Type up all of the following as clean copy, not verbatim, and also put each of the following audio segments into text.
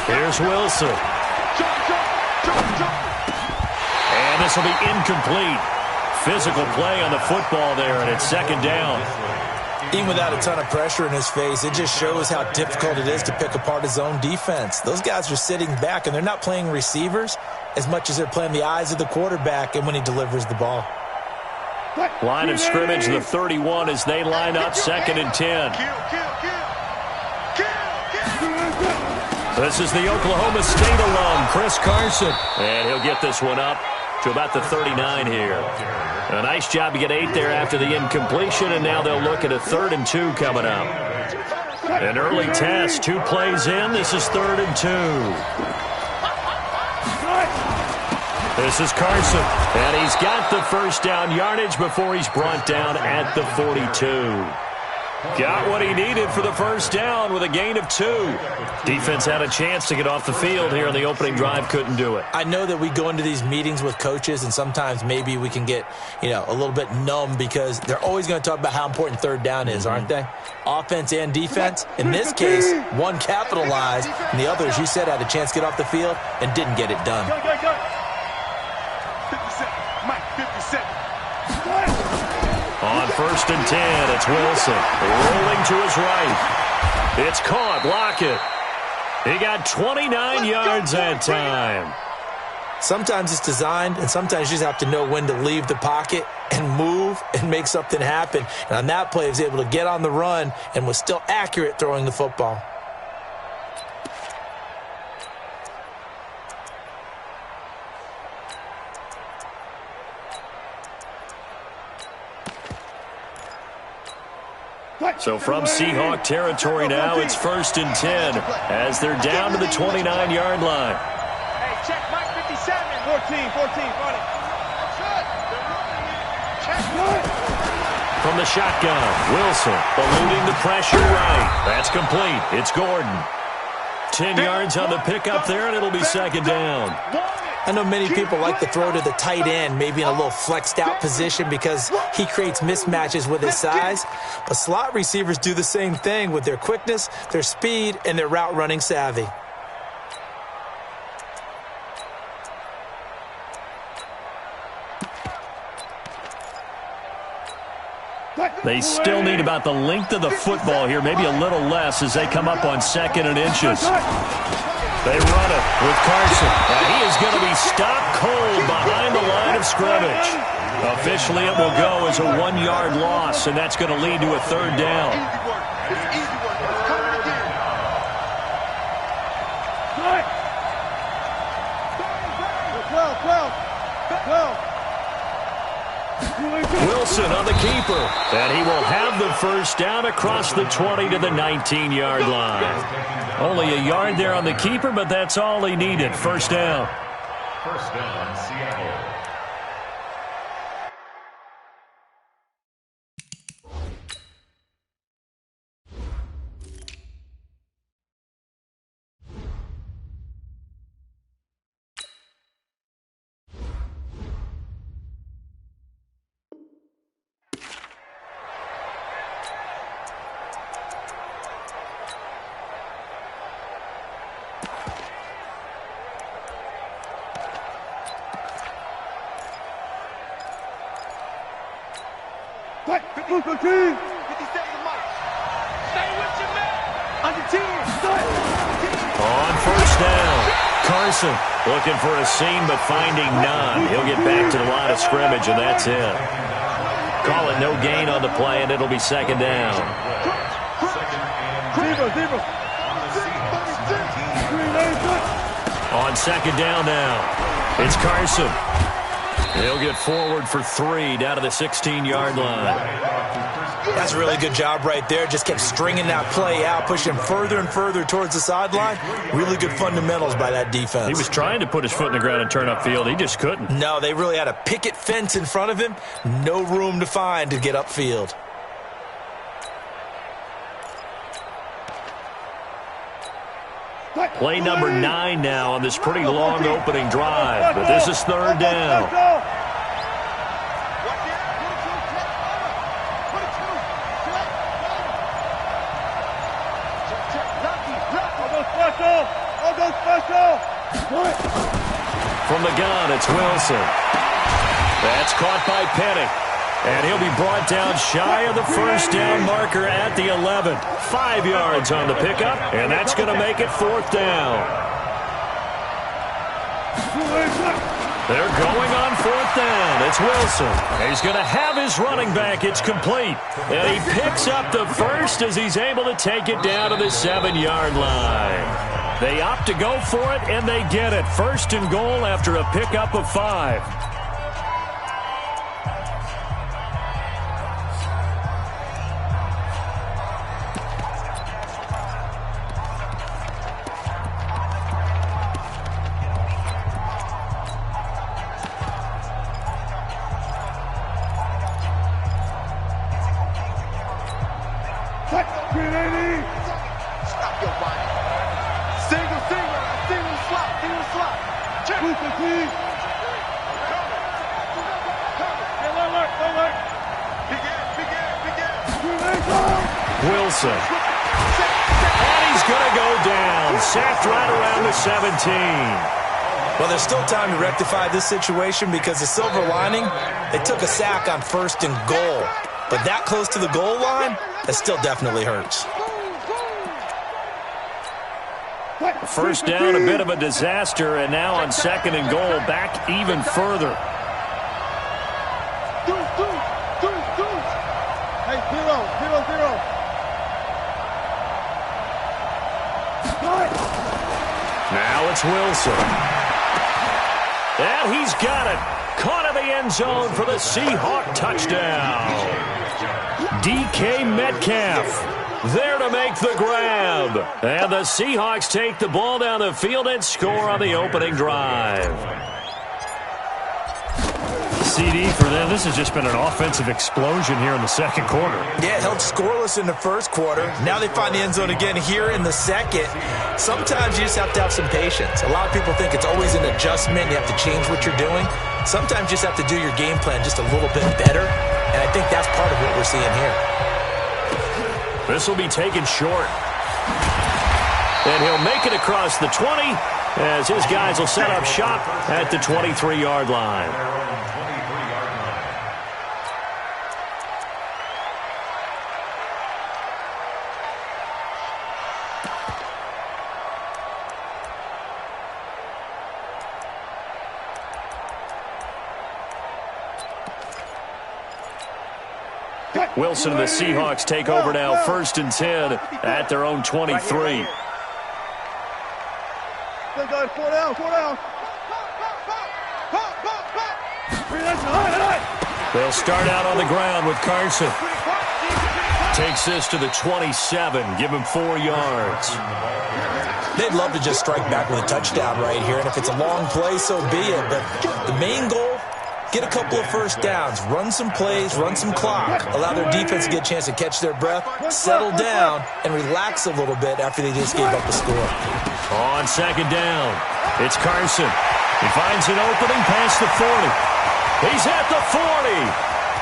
Here's Wilson. And this will be incomplete. Physical play on the football there, and it's second down. Even without a ton of pressure in his face, it just shows how difficult it is to pick apart his own defense. Those guys are sitting back, and they're not playing receivers as much as they're playing the eyes of the quarterback and when he delivers the ball. Line of scrimmage, the 31 as they line up, 2nd and 10. This is the Oklahoma State alum, Chris Carson. And he'll get this one up to about the 39 here. A nice job to get 8 there after the incompletion, and now they'll look at a 3rd and 2 coming up. An early test, 2 plays in. This is 3rd and 2. This is Carson, and he's got the first down yardage before he's brought down at the 42. Got what he needed for the first down with a gain of 2. Defense had a chance to get off the field here on the opening drive, couldn't do it. I know that we go into these meetings with coaches, and sometimes maybe we can get, a little bit numb because they're always going to talk about how important 3rd down is, aren't they? Offense and defense. In this case, one capitalized, and the other, as you said, had a chance to get off the field and didn't get it done. 57. On 1st and 10, it's Wilson. Rolling to his right. It's caught. Lockett. He got 29 yards that time. Sometimes it's designed, and sometimes you just have to know when to leave the pocket and move and make something happen. And on that play, he was able to get on the run and was still accurate throwing the football. So from Seahawk territory now, it's 1st and 10 as they're down to the 29-yard line. Hey, check Mike 57. 14, got it. From the shotgun, Wilson eluding the pressure right. That's complete. It's Gordon. 10 yards on the pickup there, and it'll be 2nd down. I know many people like to throw to the tight end, maybe in a little flexed out position because he creates mismatches with his size. But slot receivers do the same thing with their quickness, their speed, and their route running savvy. They still need about the length of the football here, maybe a little less as they come up on 2nd and inches. They run it with Carson, and he is going to be stopped cold behind the line of scrimmage. Officially, it will go as a 1-yard loss, and that's going to lead to a 3rd down. Wilson on the keeper, and he will have the first down across the 20 to the 19-yard line. Only a yard there on the keeper, but that's all he needed. First down. First down, Seattle. On first down, Carson looking for a seam but finding none. He'll get back to the line of scrimmage, and that's it. Call it no gain on the play, and it'll be 2nd down. On 2nd down now, it's Carson. He'll get forward for 3 down to the 16-yard line. That's a really good job right there. Just kept stringing that play out, pushing further and further towards the sideline. Really good fundamentals by that defense. He was trying to put his foot in the ground and turn upfield. He just couldn't. No, they really had a picket fence in front of him. No room to find to get upfield. Play number 9 now on this pretty long opening drive. But this is 3rd down. From the gun, it's Wilson. That's caught by Penny. And he'll be brought down shy of the first down marker at the 11. 5 yards on the pickup, and that's going to make it 4th down. They're going on 4th down. It's Wilson. He's going to have his running back. It's complete. And he picks up the first as he's able to take it down to the 7-yard line. They opt to go for it, and they get it. 1st and goal after a pickup of 5. Wilson. And he's going to go down. Sacked right around the 17. Well, there's still time to rectify this situation because the silver lining, they took a sack on 1st and goal. But that close to the goal line, that still definitely hurts. First down, a bit of a disaster, and now on 2nd and goal, back even further. Hey, 0-0-0. Now it's Wilson. And he's got it. Caught in the end zone for the Seahawk touchdown. DK Metcalf there to make the grab. And the Seahawks take the ball down the field and score on the opening drive. CD for them. This has just been an offensive explosion here in the 2nd quarter. Yeah, held scoreless in the 1st quarter. Now they find the end zone again here in the 2nd. Sometimes you just have to have some patience. A lot of people think it's always an adjustment. You have to change what you're doing. Sometimes you just have to do your game plan just a little bit better. And I think that's part of what we're seeing here. This will be taken short. And he'll make it across the 20 as his guys will set up shop at the 23-yard line. Wilson and the Seahawks take over now, 1st and 10 at their own 23. They'll start out on the ground with Carson. Takes this to the 27, give him 4 yards. They'd love to just strike back with a touchdown right here, and if it's a long play, so be it. But the main goal, get a couple of first downs, run some plays, run some clock, allow their defense to get a chance to catch their breath, settle down, and relax a little bit after they just gave up the score. On 2nd down, it's Carson. He finds an opening past the 40. He's at the 40,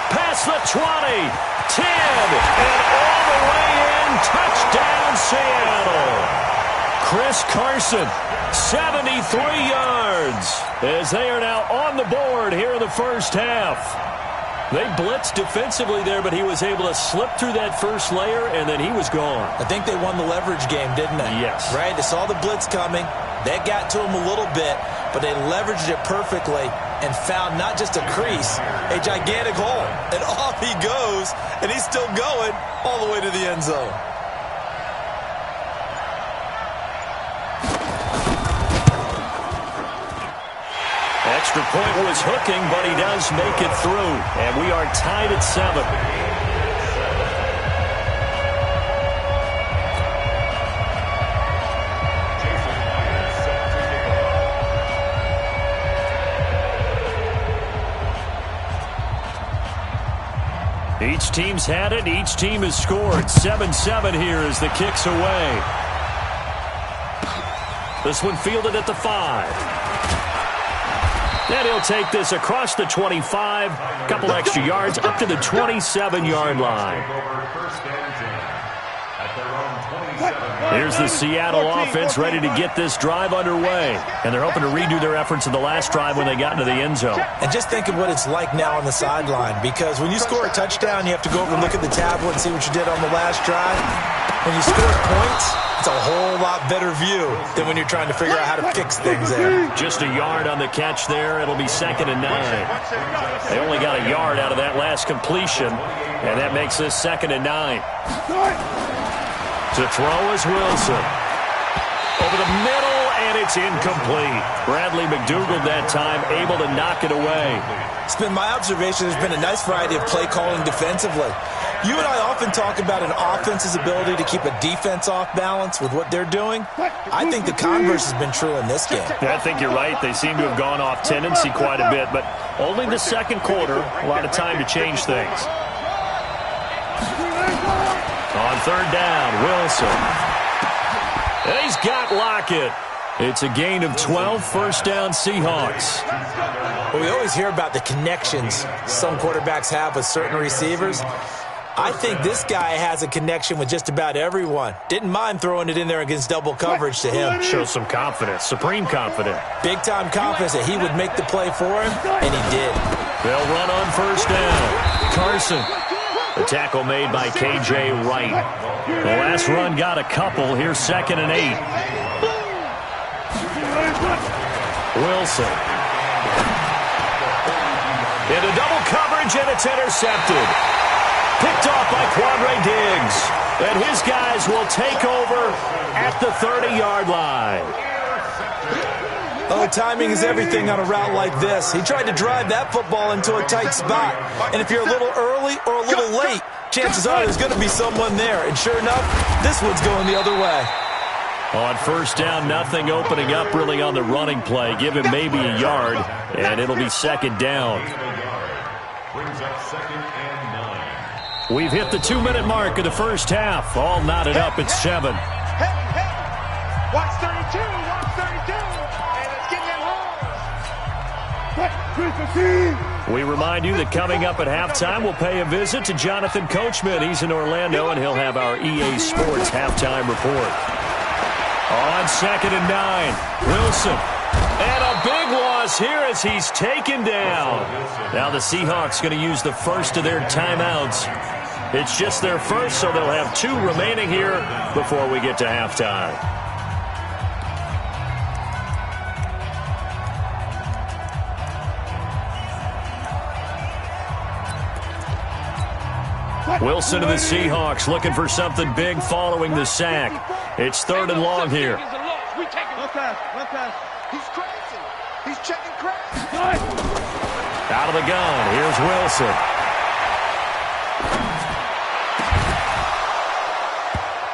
past the 20, 10, and all the way in. Touchdown, Seattle. Chris Carson, 73 yards, as they are now on the board here in the 1st half. They blitzed defensively there, but he was able to slip through that first layer, and then he was gone. I think they won the leverage game, didn't they? Yes. Right? They saw the blitz coming. That got to him a little bit, but they leveraged it perfectly and found not just a crease, a gigantic hole. And off he goes, and he's still going all the way to the end zone. Extra point was hooking, but he does make it through. And we are tied at 7. Each team's had it. Each team has scored. 7-7 here as the kick's away. This one fielded at the 5. And he'll take this across the 25, a couple extra yards, up to the 27-yard line. Here's the Seattle offense ready to get this drive underway. And they're hoping to redo their efforts in the last drive when they got into the end zone. And just think of what it's like now on the sideline, because when you score a touchdown, you have to go over and look at the tablet and see what you did on the last drive. When you score points, it's a whole lot better view than when you're trying to figure out how to fix things there. Just a yard on the catch there. It'll be 2nd and 9. They only got a yard out of that last completion, and that makes this 2nd and 9. To throw is Wilson. Over the middle, and it's incomplete. Bradley McDougald that time able to knock it away. It's been my observation there's been a nice variety of play calling defensively. You and I often talk about an offense's ability to keep a defense off balance with what they're doing. I think the converse has been true in this game. Yeah, I think you're right. They seem to have gone off tendency quite a bit, but only the second quarter, a lot of time to change things. On 3rd down, Wilson. And he's got Lockett. It's a gain of 12, 1st down Seahawks. Well, we always hear about the connections some quarterbacks have with certain receivers. I think this guy has a connection with just about everyone. Didn't mind throwing it in there against double coverage to him. Shows some confidence, supreme confidence. Big-time confidence that he would make the play for him, and he did. They'll run on 1st down. Carson. The tackle made by K.J. Wright. The last run got a couple. Here's 2nd and 8. Wilson. Into double coverage, and it's intercepted. Picked off by Quandre Diggs. And his guys will take over at the 30-yard line. Oh, timing is everything on a route like this. He tried to drive that football into a tight spot. And if you're a little early or a little late, chances are there's going to be someone there. And sure enough, this one's going the other way. On 1st down, nothing opening up really on the running play. Give him maybe a yard, and it'll be 2nd down. Brings up 2nd and 9. We've hit the 2-minute mark of the first half. All knotted up at 7. Watch 32, watch 32, and it's getting home. We remind you that coming up at halftime, we'll pay a visit to Jonathan Coachman. He's in Orlando, and he'll have our EA Sports halftime report. On 2nd and 9, Wilson. And a big loss here as he's taken down. Now the Seahawks going to use the first of their timeouts. It's just their first, so they'll have 2 remaining here before we get to halftime. Wilson to the Seahawks looking for something big following the sack. It's 3rd and long here. One pass. He's crazy. He's checking crazy. Out of the gun. Here's Wilson.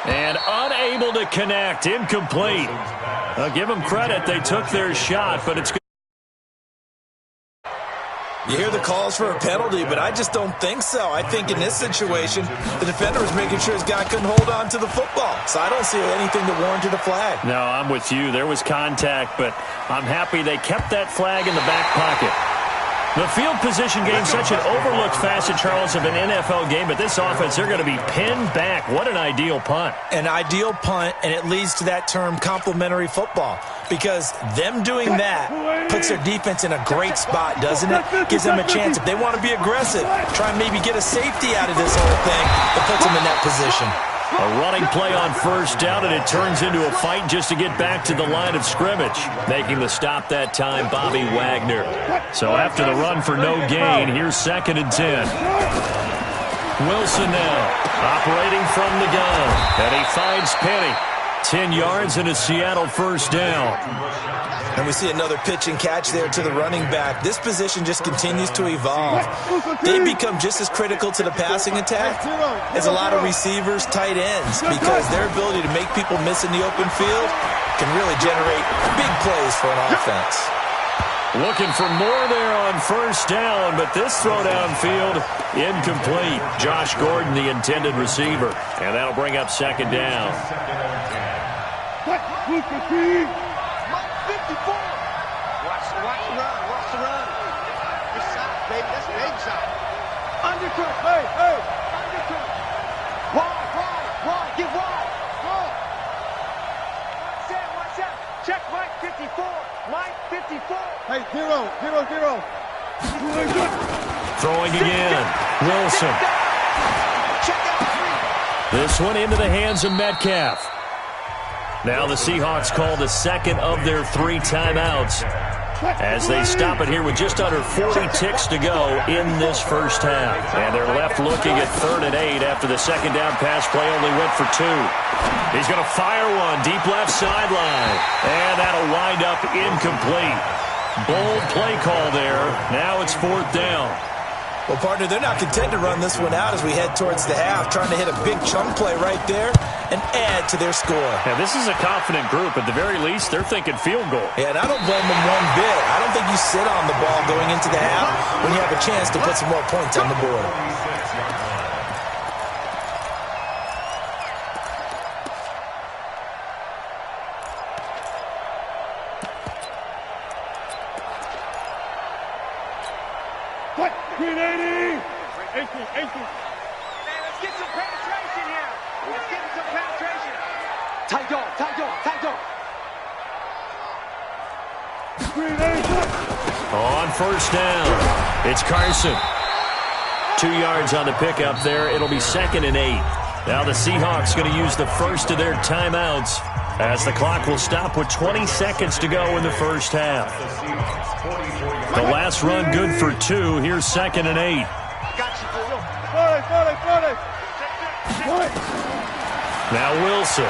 And unable to connect. Incomplete. I'll give them credit. They took their shot, but it's good. You hear the calls for a penalty, but I just don't think so. I think in this situation, the defender was making sure his guy couldn't hold on to the football. So I don't see anything that warranted a flag. No, I'm with you. There was contact, but I'm happy they kept that flag in the back pocket. The field position game, such an overlooked facet, Charles, of an NFL game, but this offense, they're going to be pinned back. What an ideal punt. An ideal punt, and it leads to that term complementary football, because them doing that puts their defense in a great spot, doesn't it? Gives them a chance. If they want to be aggressive, try and maybe get a safety out of this whole thing, that puts them in that position. A running play on 1st down, and it turns into a fight just to get back to the line of scrimmage. Making the stop that time, Bobby Wagner. So after the run for no gain, here's 2nd and 10. Wilson now, operating from the gun. And he finds Penny. 10 yards and a Seattle 1st down. And we see another pitch and catch there to the running back. This position just continues to evolve. They become just as critical to the passing attack as a lot of receivers, tight ends, because their ability to make people miss in the open field can really generate big plays for an offense. Looking for more there on 1st down, but this throw downfield incomplete. Josh Gordon, the intended receiver, and that'll bring up 2nd down. 54. Watch the run. Good shot, baby. That's a big shot. Undercut. Hey. Undercut. Wide. Get wide. 0-0. Throwing again. Wilson. This one into the hands of Metcalf. Now the Seahawks call the second of their 3 timeouts as they stop it here with just under 40 ticks to go in this first half. And they're left looking at 3rd and 8 after the second down pass play only went for 2. He's going to fire one deep left sideline. And that'll wind up incomplete. Bold play call there. Now it's 4th down. Well, partner, they're not content to run this one out as we head towards the half, trying to hit a big chunk play right there and add to their score. Yeah, this is a confident group. At the very least, they're thinking field goal. Yeah, and I don't blame them one bit. I don't think you sit on the ball going into the half when you have a chance to put some more points on the board. Green 80! 18. Man, let's get some penetration here. Let's get some penetration. Tight dog. Green 80! On first down, it's Carson. 2 yards on the pickup there. It'll be 2nd and 8. Now the Seahawks going to use the first of their timeouts as the clock will stop with 20 seconds to go in the first half. The last run good for 2. Here's 2nd and 8. Now Wilson.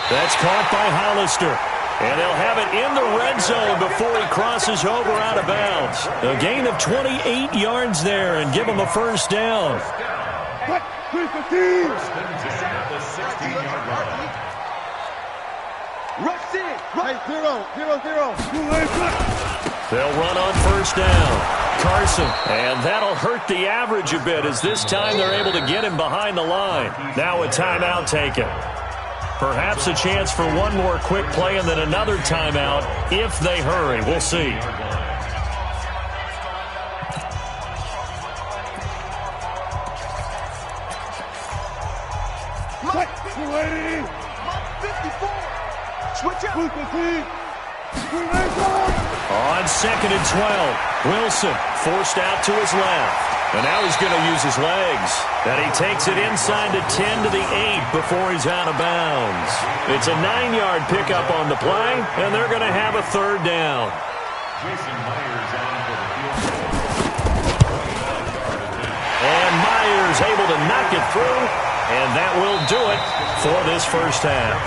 That's caught by Hollister. And they'll have it in the red zone before he crosses over out of bounds. A gain of 28 yards there and give him a first down. They'll run on first down. Carson. And that'll hurt the average a bit as this time they're able to get him behind the line. Now a timeout taken. Perhaps a chance for one more quick play and then another timeout if they hurry. We'll see. Switch up. On 2nd and 12, Wilson forced out to his left. And now he's going to use his legs. And he takes it inside the 10 to the 8 before he's out of bounds. It's a 9-yard pickup on the play, and they're going to have a 3rd down. And Myers able to knock it through, and that will do it for this first half.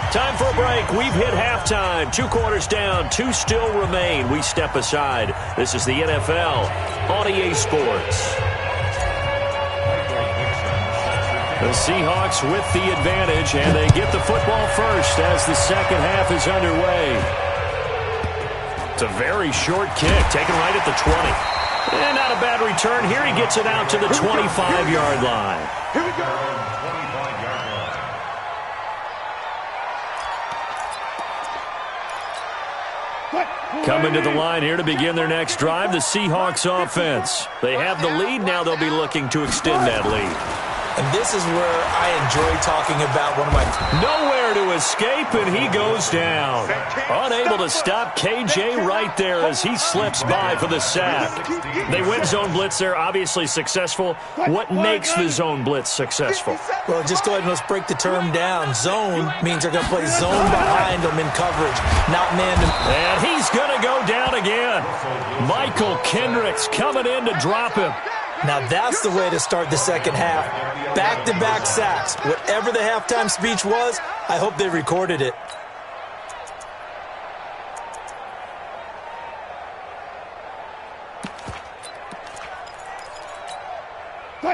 Time for a break. We've hit halftime. 2 quarters down. 2 still remain. We step aside. This is the NFL on EA Sports. The Seahawks with the advantage, and they get the football first as the second half is underway. It's a very short kick, taken right at the 20. And not a bad return. Here he gets it out to the 25-yard line. Here we go. Coming to the line here to begin their next drive, the Seahawks offense. They have the lead. Now they'll be looking to extend that lead. And this is where I enjoy talking about one of my... Nowhere to escape, and he goes down. Unable to stop KJ right there as he slips by for the sack. They win zone blitz. They're obviously successful. What makes the zone blitz successful? Well, just go ahead and let's break the term down. Zone means they're going to play zone behind them in coverage, not man to... And he's going to go down again. Michael Kendricks coming in to drop him. Now that's the way to start the second half. Back-to-back sacks. Whatever the halftime speech was, I hope they recorded it.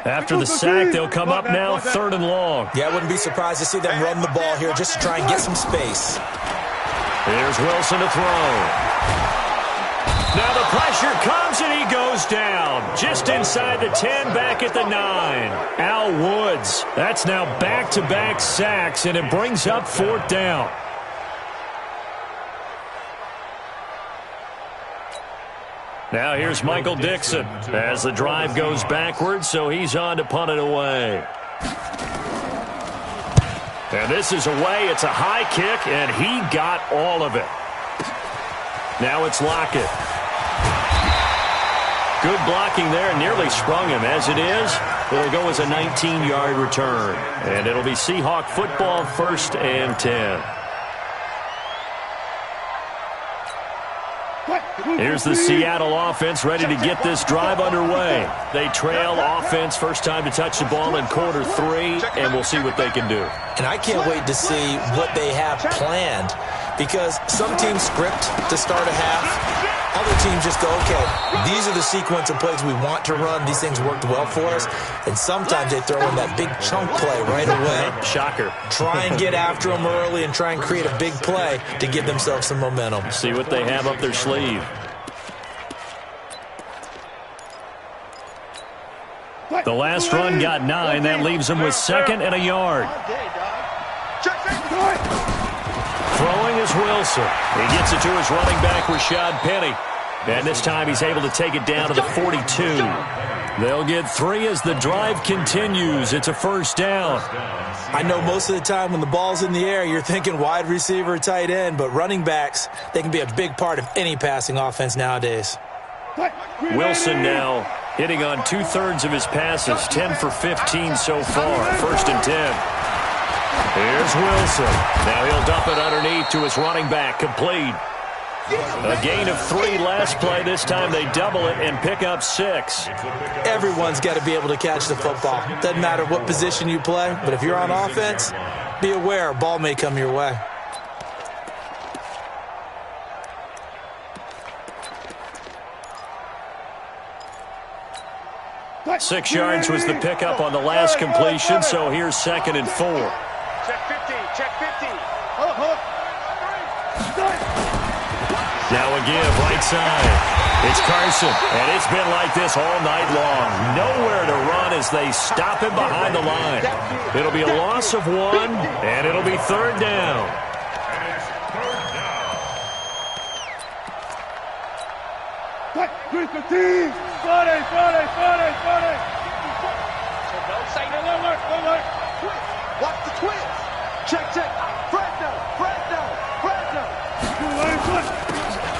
After the sack, they'll come up now 3rd and long. Yeah, I wouldn't be surprised to see them run the ball here just to try and get some space. Here's Wilson to throw. Now the pressure comes and he goes down. Just inside the 10, back at the 9. Al Woods. That's now back-to-back sacks, and it brings up 4th down. Now here's Michael Dixon as the drive goes backwards, so he's on to punt it away. And this is away. It's a high kick, and he got all of it. Now it's Lockett. Good blocking there. Nearly sprung him. As it is, it'll go as a 19-yard return. And it'll be Seahawk football, 1st and 10. Here's the Seattle offense ready to get this drive underway. They trail offense, first time to touch the ball in quarter 3, and we'll see what they can do. And I can't wait to see what they have planned, because some teams script to start a half. Other teams just go, okay, these are the sequence of plays we want to run. These things worked well for us. And sometimes they throw in that big chunk play right away. Shocker. Try and get after them early and try and create a big play to give themselves some momentum. See what they have up their sleeve. The last run got 9. That leaves him with 2nd and a yard. Throwing is Wilson. He gets it to his running back, Rashad Penny. And this time he's able to take it down to the 42. They'll get 3 as the drive continues. It's a 1st down. I know most of the time when the ball's in the air, you're thinking wide receiver, tight end, but running backs, they can be a big part of any passing offense nowadays. Wilson now hitting on 2/3 of his passes, 10 for 15 so far, 1st and 10. Here's Wilson. Now he'll dump it underneath to his running back, complete. A gain of 3 last play. This time they double it and pick up 6. Everyone's got to be able to catch the football. Doesn't matter what position you play, but if you're on offense, be aware a ball may come your way. Six yards was the pickup on the last completion, so here's 2nd and 4. Check 50, check 50. Now a give, right side. It's Carson, and it's been like this all night long. Nowhere to run as they stop him behind the line. It'll be a loss of 1, and it'll be 3rd down. Watch the twist. Check, check. Fresno.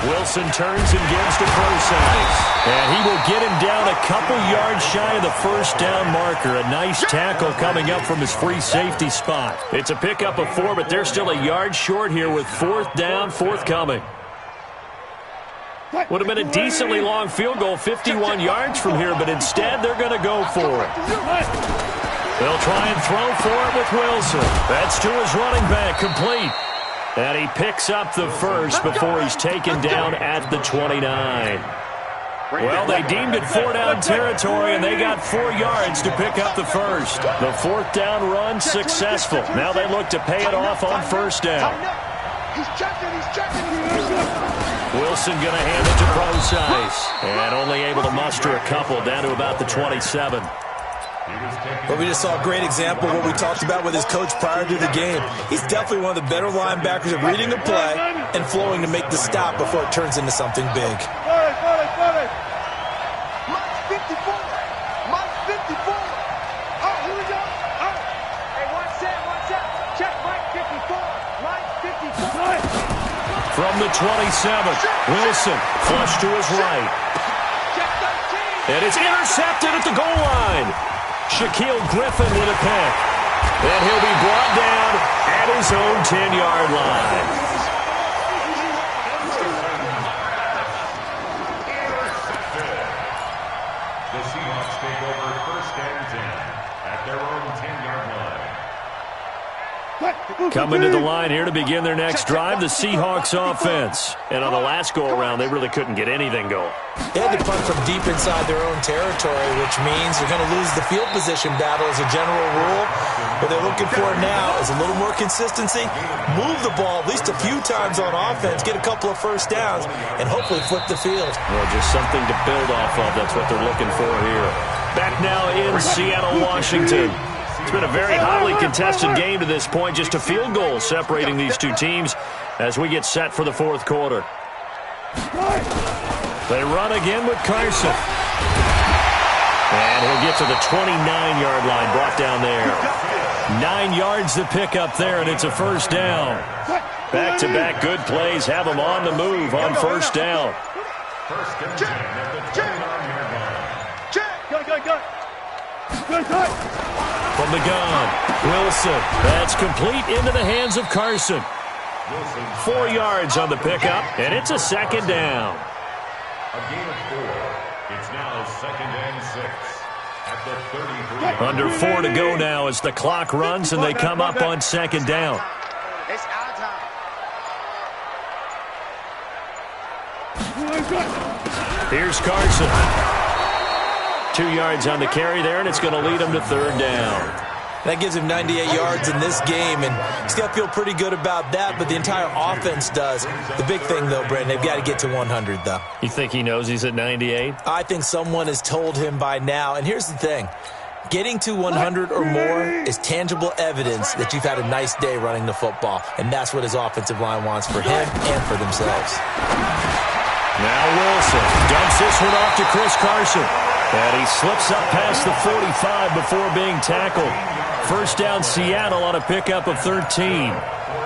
Wilson turns and gives to Procise. And he will get him down a couple yards shy of the 1st down marker. A nice tackle coming up from his free safety spot. It's a pickup of 4, but they're still a yard short here with 4th down forthcoming. Would have been a decently long field goal, 51 yards from here, but instead they're going to go for it. They'll try and throw for it with Wilson. That's to his running back, complete. And he picks up the 1st before he's taken down at the 29. Well, they deemed it 4-down territory, and they got 4 yards to pick up the 1st. The 4th down run successful. Now they look to pay it off on 1st down. He's checking. Wilson going to hand it to Procise. And only able to muster a couple down to about the 27. But we just saw a great example of what we talked about with his coach prior to the game. He's definitely one of the better linebackers at reading the play and flowing to make the stop before it turns into something big. Mike 54. Oh, here we go. Oh. Hey, one set. Check Mike 54. Mike 54. From the 27, Wilson flush to his right. Check 13. And it's intercepted at the goal line. Shaquille Griffin with a pick. And he'll be brought down at his own 10-yard line. The Seahawks take over 1st and 10 at their own 10-yard line. Coming to the line here to begin their next drive, the Seahawks offense. And on the last go-around, they really couldn't get anything going. They had to punt from deep inside their own territory, which means they're going to lose the field position battle as a general rule. What they're looking for now is a little more consistency, move the ball at least a few times on offense, get a couple of 1st downs, and hopefully flip the field. Well, just something to build off of. That's what they're looking for here. Back now in Seattle, Washington. It's been a very hotly contested game to this point. Just a field goal separating these two teams as we get set for the 4th quarter. They run again with Carson. And he'll get to the 29-yard line, brought down there. 9 yards to pick up there, and it's a first down. Back-to-back good plays have them on the move on first down. First and 10 at the 29-yard line. From the gun, Wilson. That's complete into the hands of Carson. 4 yards on the pickup, and it's a second down. A gain of 4. It's now second and 6 at the 33. Under 4 to go now as the clock runs and they come up on second down. It's our time. Here's Carson. 2 yards on the carry there, and it's going to lead him to third down. That gives him 98 yards in this game, and he's got to feel pretty good about that, but the entire offense does. The big thing, though, Brandon, they've got to get to 100, though. You think he knows he's at 98? I think someone has told him by now, and here's the thing. Getting to 100 or more is tangible evidence that you've had a nice day running the football, and that's what his offensive line wants for him and for themselves. Now Wilson dumps this one off to Chris Carson, and he slips up past the 45 before being tackled. First down Seattle on a pickup of 13.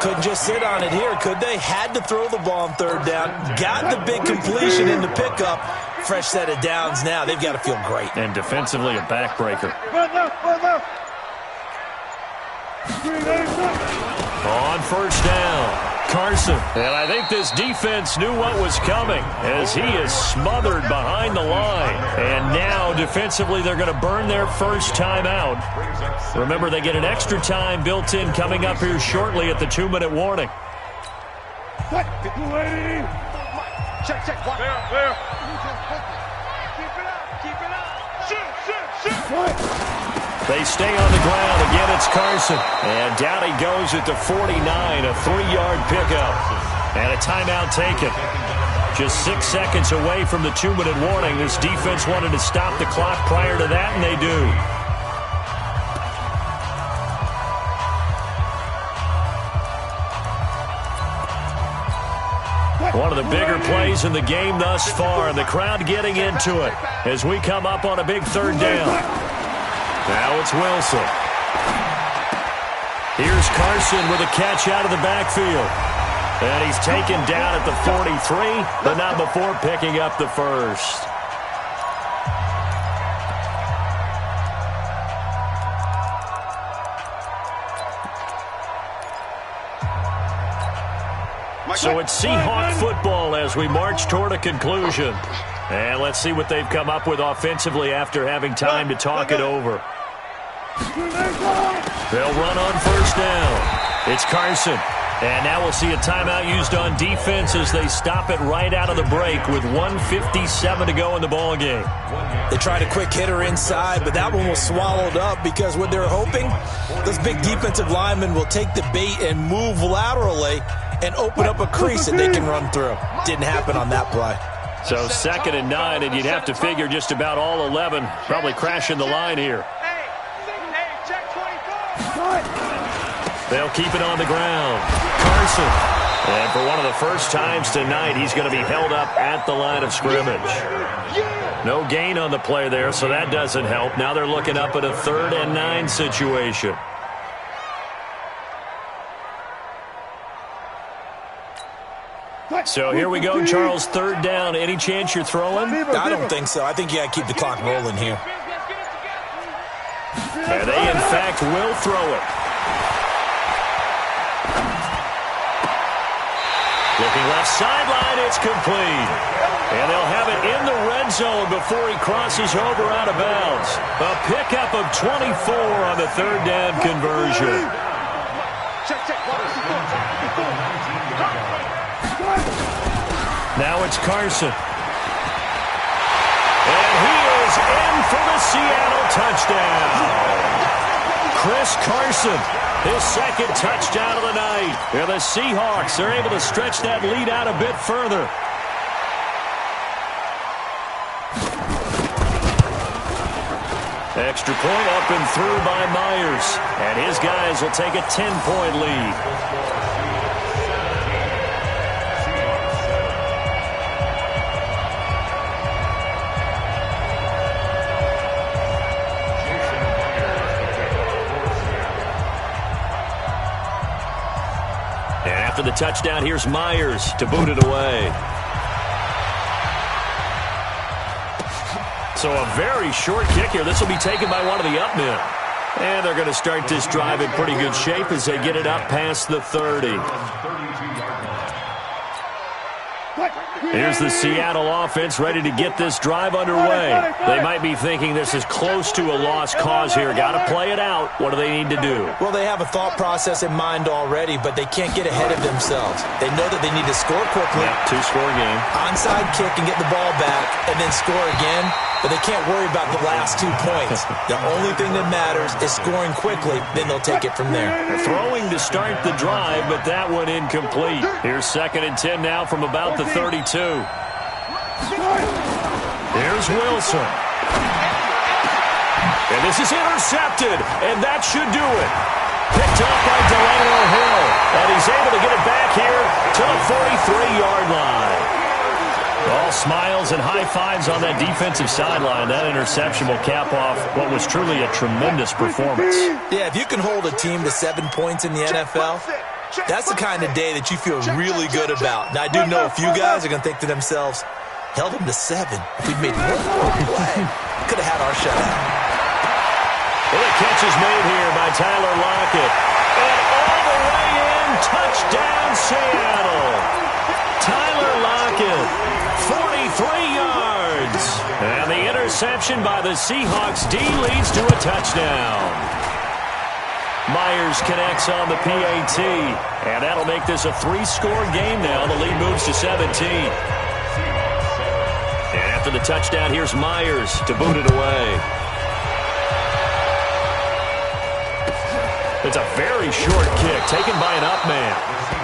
Couldn't just sit on it here, could they? Had to throw the ball on third down. Got the big completion in the pickup. Fresh set of downs now. They've got to feel great. And defensively a backbreaker. On first down, Carson. And I think this defense knew what was coming as he is smothered behind the line. And now defensively they're going to burn their first timeout. Remember, they get an extra time built in coming up here shortly at the 2-minute warning. Check. Where? Keep it up. Shoot. They stay on the ground. Again, it's Carson. And down he goes at the 49, a 3-yard pickup. And a timeout taken. Just 6 seconds away from the 2-minute warning. This defense wanted to stop the clock prior to that, and they do. One of the bigger plays in the game thus far, and the crowd getting into it as we come up on a big third down. Now it's Wilson. Here's Carson with a catch out of the backfield. And he's taken down at the 43, but not before picking up the first. So it's Seahawk football as we march toward a conclusion. And let's see what they've come up with offensively after having time to talk it over. They'll run on first down. It's Carson. And now we'll see a timeout used on defense as they stop it right out of the break with 1:57 to go in the ballgame. They tried a quick hitter inside, but that one was swallowed up because what they're hoping, those big defensive linemen will take the bait and move laterally and open up a crease that they can run through. Didn't happen on that play. So 2nd and 9, and you'd have to figure just about all 11 probably crashing the line here. Hey, check 24. They'll keep it on the ground. Carson. And for one of the first times tonight, he's going to be held up at the line of scrimmage. No gain on the play there, so that doesn't help. Now they're looking up at a 3rd and 9 situation. So here we go, Charles, 3rd down. Any chance you're throwing? I don't think so. I think you got to keep the clock rolling here. And they, in fact, will throw it. Looking left sideline, it's complete. And they'll have it in the red zone before he crosses over out of bounds. A pickup of 24 on the 3rd down conversion. Now it's Carson. And he is in for the Seattle touchdown. Chris Carson, his 2nd touchdown of the night. And the Seahawks are able to stretch that lead out a bit further. Extra point up and through by Myers. And his guys will take a 10-point lead. after the touchdown, here's Myers to boot it away. So a very short kick here. This will be taken by one of the up men. And they're going to start this drive in pretty good shape as they get it up past the 30. Here's the Seattle offense ready to get this drive underway. They might be thinking this is close to a lost cause here. Got to play it out. What do they need to do? Well, they have a thought process in mind already, but they can't get ahead of themselves. They know that they need to score quickly. Yeah, two-score game. Onside kick and get the ball back and then score again. But they can't worry about the last 2 points. The only thing that matters is scoring quickly. Then they'll take it from there. Throwing to start the drive, but that one incomplete. Here's 2nd and 10 now from about the 32. Here's Wilson. And this is intercepted, and that should do it. Picked up by Delano Hill, and he's able to get it back here to the 43-yard line. All smiles and high fives on that defensive sideline. That interception will cap off what was truly a tremendous performance. Yeah, if you can hold a team to 7 points in the NFL, that's the kind of day that you feel really good about. Now, I do know a few guys are going to think to themselves, held them to 7. If we'd made one more play, could have had our shutout. Well, the catch is made here by Tyler Lockett. And all the way in, touchdown Seattle. Tyler Lockett. 43 yards. And the interception by the Seahawks D leads to a touchdown. Myers connects on the PAT. And that'll make this a 3-score game now. The lead moves to 17. And after the touchdown, here's Myers to boot it away. It's a very short kick taken by an up man.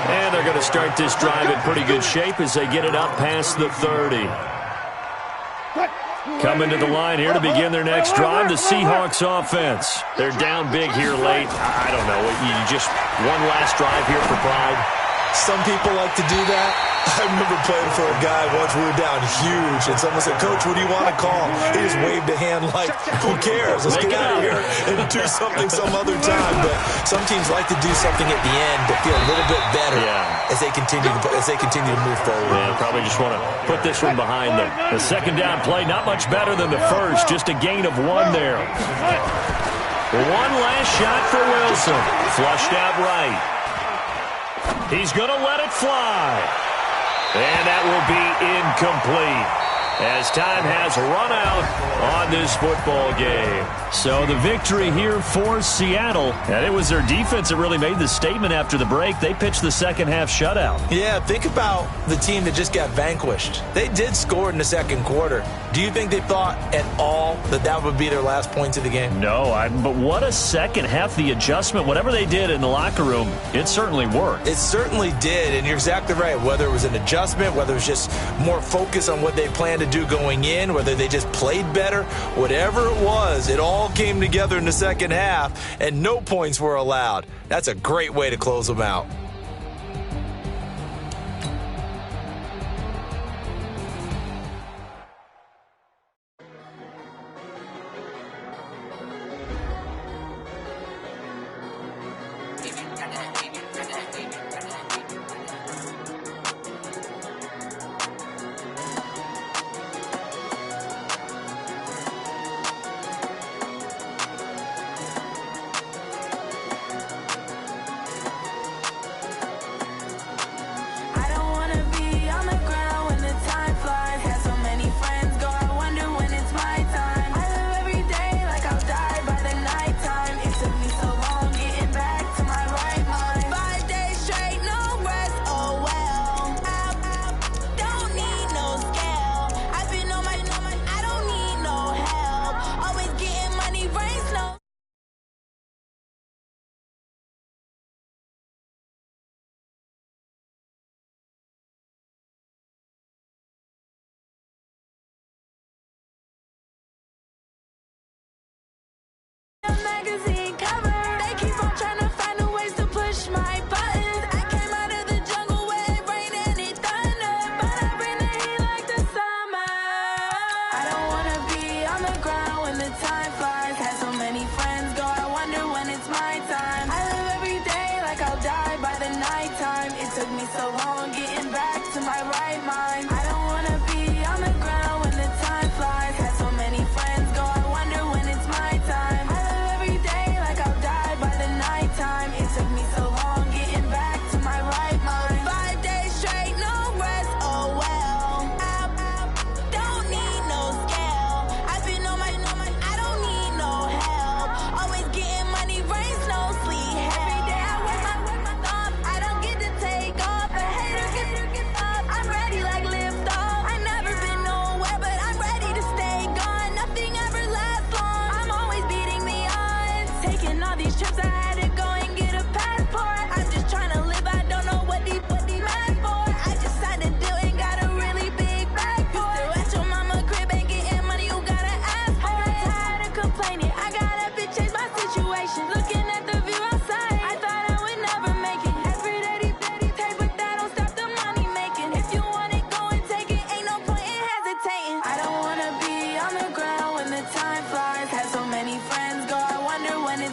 And they're going to start this drive in pretty good shape as they get it up past the 30. Coming to the line here to begin their next drive, the Seahawks offense. They're down big here late. I don't know. You just one last drive here for pride. Some people like to do that. I remember playing for a guy once. We were down huge, and someone said, "Coach, what do you want to call?" He just waved a hand like, "Who cares? Let's get out of here and do something some other time." But some teams like to do something at the end to feel a little bit better as they continue to move forward. Yeah, probably just want to put this one behind them. The second down play, not much better than the first, just a gain of 1 there. One last shot for Wilson, flushed out right. He's going to let it fly. And that will be incomplete as time has run out on this football game. So the victory here for Seattle. And it was their defense that really made the statement after the break. They pitched the second half shutout. Yeah, think about the team that just got vanquished. They did score in the second quarter. Do you think they thought at all that that would be their last points of the game? No, but what a second half. The adjustment, whatever they did in the locker room, it certainly worked. It certainly did, and you're exactly right. Whether it was an adjustment, whether it was just more focus on what they planned to do going in, whether they just played better, whatever it was, it all came together in the second half, and no points were allowed. That's a great way to close them out.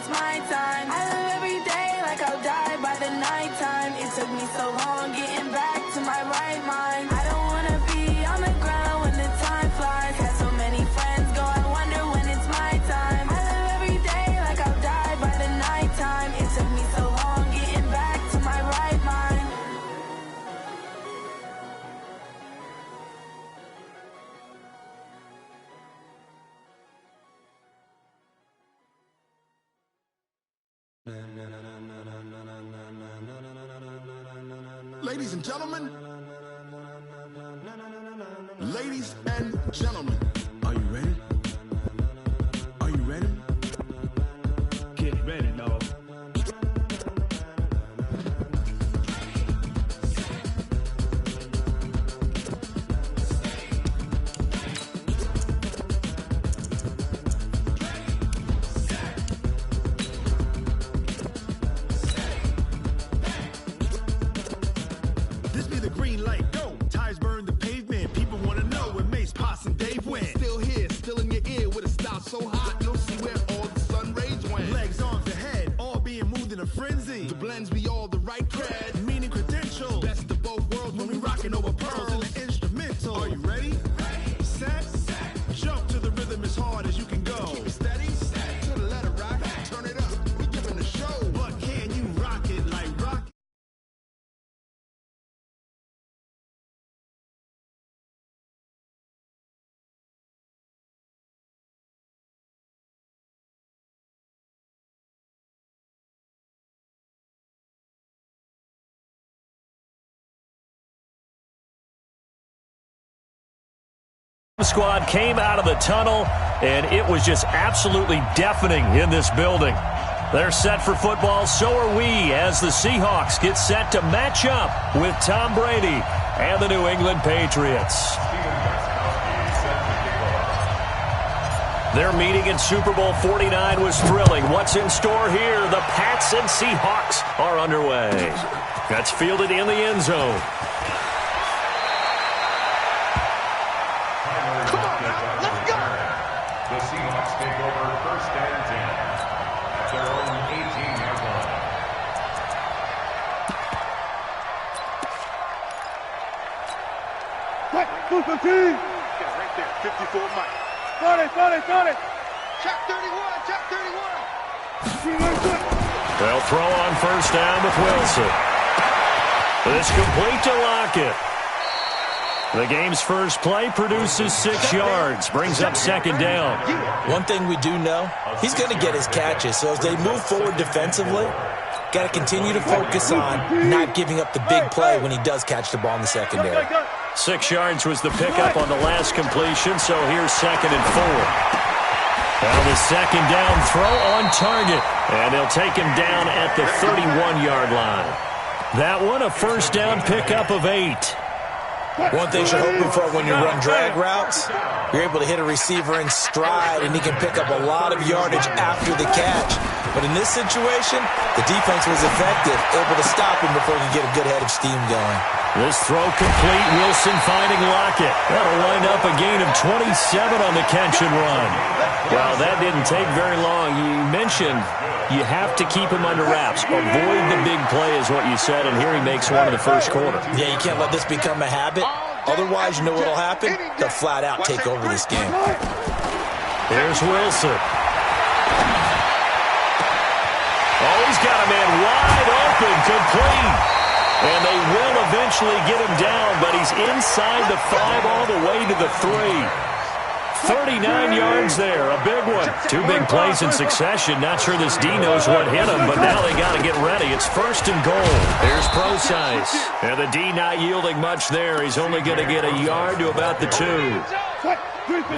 it's my time. I live every day like I'll die by the nighttime. It took me so long getting back to my right mind. I don't wanna be on the ground when the time flies. Had so many friends go, I wonder when it's my time. I live every day like I'll die by the nighttime. It took me so long getting back to my right mind. Ladies and gentlemen, ladies and gentlemen, are you ready? Are you ready? Get ready, dog. This be the green light, go. Tires burn the pavement. People want to know where Mace, Potts, and Dave went. Still here, still in your ear with a style so hot, you'll see where all the sun rays went. Legs, arms, and head, all being moved in a frenzy. The blends be all the right cred, meaning credentials. Best of both worlds when we rocking over pearls in the instrumental. Are you ready? Set, jump to the rhythm as hard as you can go. Keep it steady, to the letter rock. Turn it up, we giving the show. But can you rock it like rock? Squad came out of the tunnel, and it was just absolutely deafening in this building. They're set for football, so are we, as the Seahawks get set to match up with Tom Brady and the New England Patriots. Their meeting in Super Bowl 49 was thrilling. What's in store here? The Pats and Seahawks are underway. That's fielded in the end zone. The Seahawks take over first and 10 at their own 18-yard line. Right, 215. Yeah, right there, 54 Mike. Got it. Check 31, check 31. They'll throw on first down with Wilson. It's complete to Lockett. The game's first play produces 6 yards, brings up second down. One thing we do know, he's going to get his catches. So as they move forward defensively, got to continue to focus on not giving up the big play when he does catch the ball in the secondary. 6 yards was the pickup on the last completion, so here's second and 4. Now the second down throw on target, and they'll take him down at the 31-yard line. That one a first down pickup of 8. One thing you're hoping for when you run drag routes, you're able to hit a receiver in stride, and he can pick up a lot of yardage after the catch. But in this situation, the defense was effective, able to stop him before he could get a good head of steam going. This throw complete, Wilson finding Lockett. That'll wind up a gain of 27 on the catch and run. Well, that didn't take very long. You mentioned you have to keep him under wraps. Avoid the big play is what you said, and here he makes one in the first quarter. Yeah, you can't let this become a habit. Otherwise, you know what will happen? They'll flat out take over this game. Here's Wilson. Oh, he's got a man wide open, complete. And they will eventually get him down, but he's inside the 5 all the way to the 3. 39 yards there, a big one. 2 big plays in succession. Not sure this D knows what hit him, but now they got to get ready. It's first and goal. There's Procise. And the D not yielding much there. He's only going to get a yard to about the 2.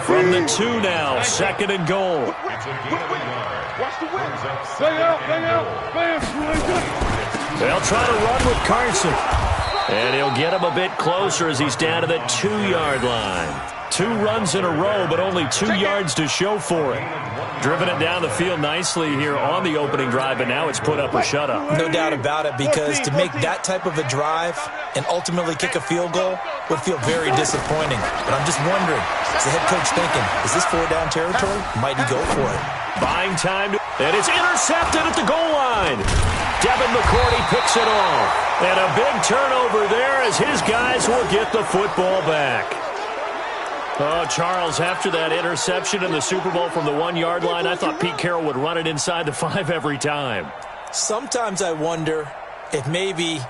From the 2 now, second and goal. It's a gain of a yard. Watch the win. Brings up Bang out, second and goal. They'll try to run with Carson. And he'll get him a bit closer as he's down to the 2-yard line. 2 runs in a row, but only 2 yards to show for it. Driven it down the field nicely here on the opening drive, but now it's put up or shut up. No doubt about it, because to make that type of a drive and ultimately kick a field goal would feel very disappointing. But I'm just wondering, is the head coach thinking, is this 4-down territory? Might he go for it? Buying time, and it's intercepted at the goal line. Devin McCourty picks it off. And a big turnover there as his guys will get the football back. Oh, Charles, after that interception in the Super Bowl from the 1-yard line, I thought Pete Carroll would run it inside the 5 every time. Sometimes I wonder if maybe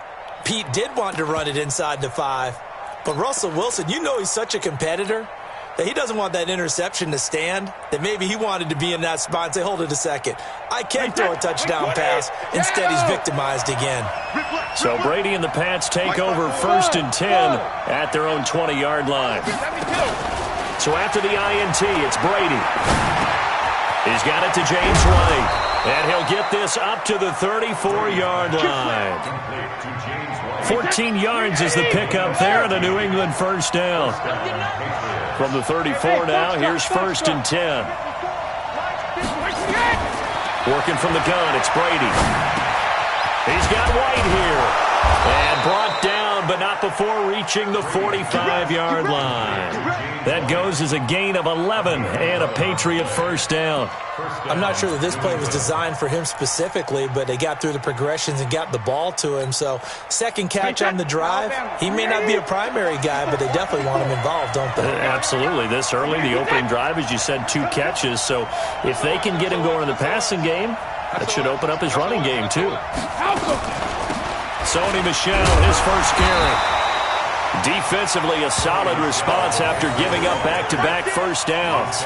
Pete did want to run it inside the 5. But Russell Wilson, you know he's such a competitor that he doesn't want that interception to stand, that maybe he wanted to be in that spot and say, hold it a second, I can throw a touchdown pass. Instead, he's victimized again. So Brady and the Pats take over 1st and 10 at their own 20-yard line. So after the INT, it's Brady. He's got it to James White. And he'll get this up to the 34-yard line. 14 yards is the pickup there, and a New England first down. From the 34 now, here's 1st and 10. Working from the gun, it's Brady. He's got White here. And brought down, but not before reaching the 45-yard line. That goes as a gain of 11 and a Patriot first down. I'm not sure that this play was designed for him specifically, but they got through the progressions and got the ball to him. So second catch on the drive. He may not be a primary guy, but they definitely want him involved, don't they? Absolutely. This early, the opening drive, as you said, 2 catches. So if they can get him going in the passing game, that should open up his running game too. Sony Michel, his first carry. Defensively, a solid response after giving up back-to-back first downs.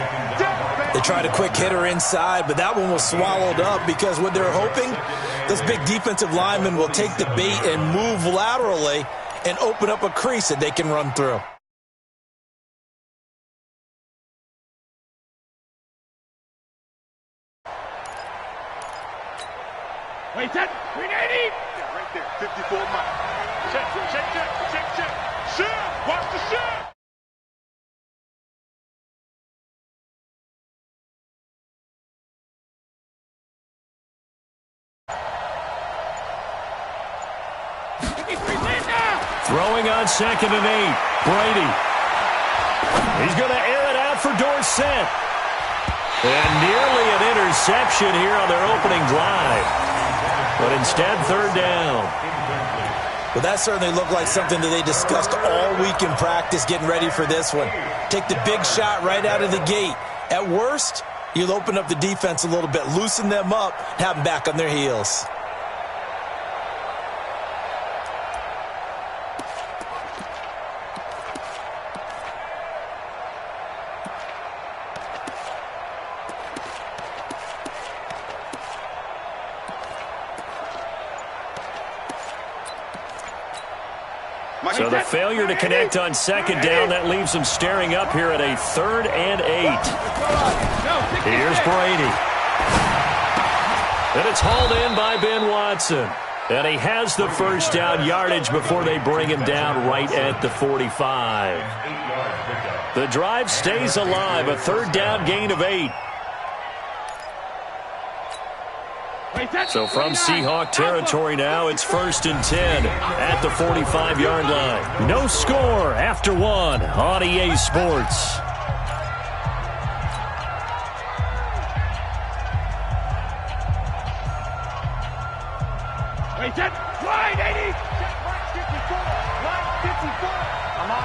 They tried a quick hitter inside, but that one was swallowed up because what they're hoping, those big defensive linemen will take the bait and move laterally and open up a crease that they can run through. Wait, that 380. Yeah, right there, 54 miles. Check. Shoot, watch the shoot. Throwing on 2nd and 8. Brady. He's going to air it out for Dorsett. And nearly an interception here on their opening drive. But instead, 3rd down. Well, that certainly looked like something that they discussed all week in practice getting ready for this one. Take the big shot right out of the gate. At worst, you'll open up the defense a little bit, loosen them up, and have them back on their heels. So the failure to connect on 2nd down, that leaves them staring up here at a 3rd and 8. Here's Brady. And it's hauled in by Ben Watson. And he has the first down yardage before they bring him down right at the 45. The drive stays alive, a 3rd down gain of 8. So from Seahawk territory now, it's 1st and 10 at the 45-yard line. No score after 1 on EA Sports. Wait, that line 80. Line 54. I'm on.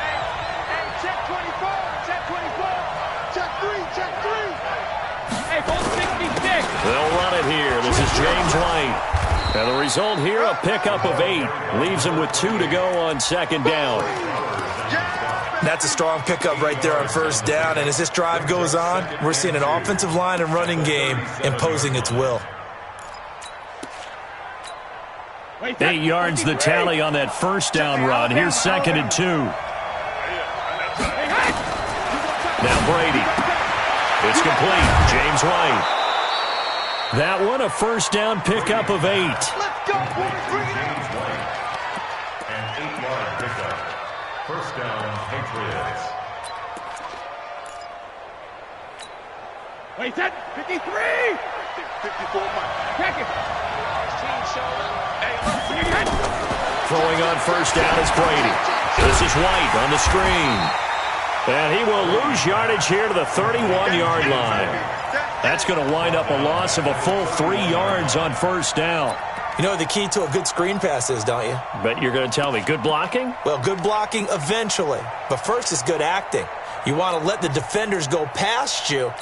Hey, check 24. Check 3. Hey, hold 66. They'll run it here. This is James White. And the result here, a pickup of 8. Leaves him with 2 to go on 2nd down. That's a strong pickup right there on 1st down. And as this drive goes on, we're seeing an offensive line and running game imposing its will. 8 yards the tally on that 1st down run. Here's 2nd and 2. Now Brady. It's complete. James White. That one, a 1st down pickup of 8. Let's go, boys. Bring it James White. An 8-yard pickup. 1st down, Patriots. Wait, that 53. 54 miles. Check it. Throwing on 1st down is Brady. This is White on the screen. And he will lose yardage here to the 31-yard line. That's going to wind up a loss of a full 3 yards on first down. You know what the key to a good screen pass is, don't you? Bet you're going to tell me. Good blocking? Well, good blocking eventually. But first is good acting. You want to let the defenders go past you,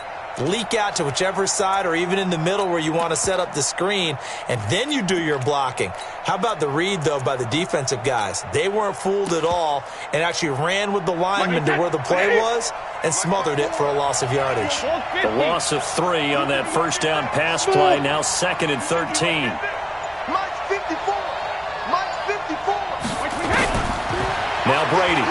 leak out to whichever side or even in the middle where you want to set up the screen, and then you do your blocking. How about the read, though, by the defensive guys? They weren't fooled at all and actually ran with the lineman to where the play was and smothered it for a loss of yardage. The loss of 3 on that first down pass play, now 2nd and 13. Mike's 54. Mike's 54. Now Brady.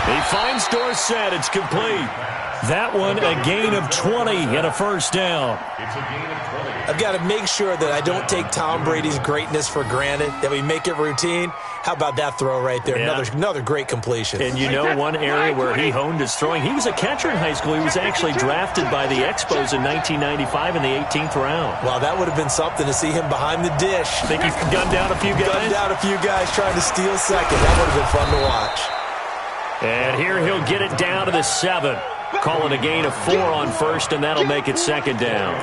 He finds Dorsett. It's complete. That one a gain of 20 and a first down. It's a gain of 20. I've got to make sure that I don't take Tom Brady's greatness for granted, that we make it routine. How about that throw right there? Yeah. Another great completion. And you know one area where he honed his throwing? He was a catcher in high school. He was actually drafted by the Expos in 1995 in the 18th round. Well, that would have been something to see him behind the dish. Think he's gunned down a few guys? Gunned down a few guys trying to steal second. That would have been fun to watch. And here he'll get it down to the 7. Call it a gain of 4 on first, and that'll make it 2nd down.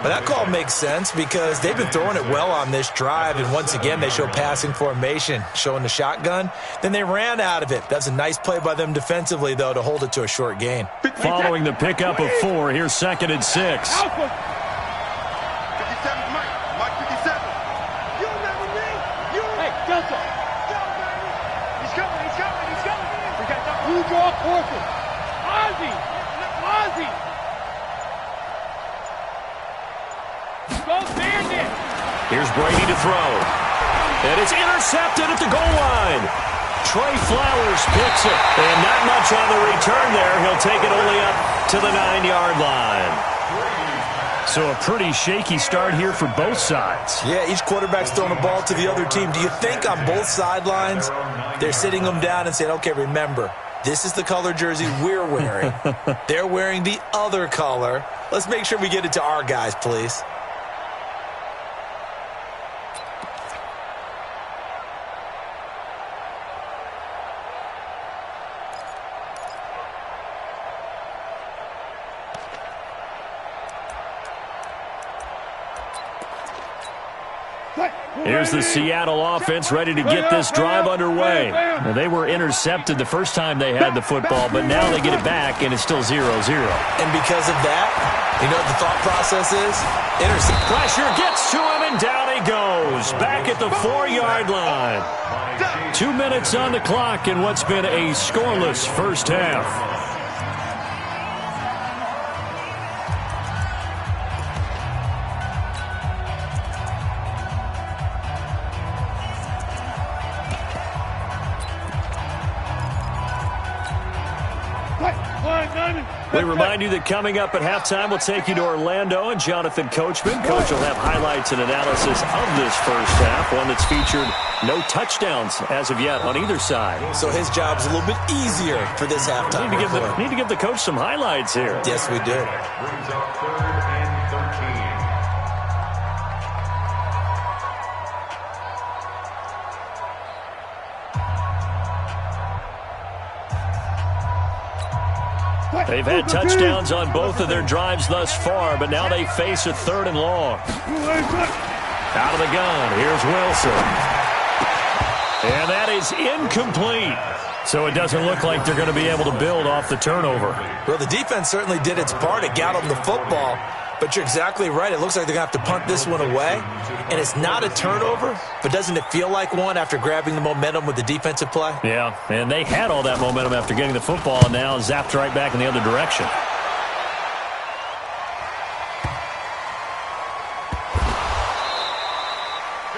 But that call makes sense because they've been throwing it well on this drive, and once again they show passing formation, showing the shotgun. Then they ran out of it. That's a nice play by them defensively, though, to hold it to a short gain. Following the pickup of 4, here's 2nd and 6. 57's Mike. Mike 57. You remember me? You. Hey, Delta. Go, baby. He's coming. He's coming. He's coming. We got that. You draw Corker. Ozzy. Ozzy. Go Bandit. Here's Brady to throw. And it's intercepted at the goal line. Trey Flowers picks it. And not much on the return there. He'll take it only up to the 9-yard line. So a pretty shaky start here for both sides. Yeah, each quarterback's throwing a ball to the other team. Do you think on both sidelines they're sitting them down and saying, okay, remember, this is the color jersey we're wearing. They're wearing the other color. Let's make sure we get it to our guys, please. Here's the Seattle offense ready to get this drive underway. Now, they were intercepted the first time they had the football, but now they get it back, and it's still 0-0. And because of that, you know what the thought process is? Intercept. Pressure gets to him, and down he goes. Back at the 4-yard line. 2 minutes on the clock in what's been a scoreless first half. We remind you that coming up at halftime, we'll take you to Orlando and Jonathan Coachman. Coach will have highlights and analysis of this first half, one that's featured no touchdowns as of yet on either side. So his job's a little bit easier for this halftime. Need to give the coach some highlights here. Yes, we do. Brings up 3rd and 13. They've had touchdowns on both of their drives thus far, but now they face a 3rd and long. Out of the gun, here's Wilson. And that is incomplete. So it doesn't look like they're going to be able to build off the turnover. Well, the defense certainly did its part. It got them the football. But you're exactly right. It looks like they're going to have to punt this one away. And it's not a turnover, but doesn't it feel like one after grabbing the momentum with the defensive play? Yeah, and they had all that momentum after getting the football, and now zapped right back in the other direction.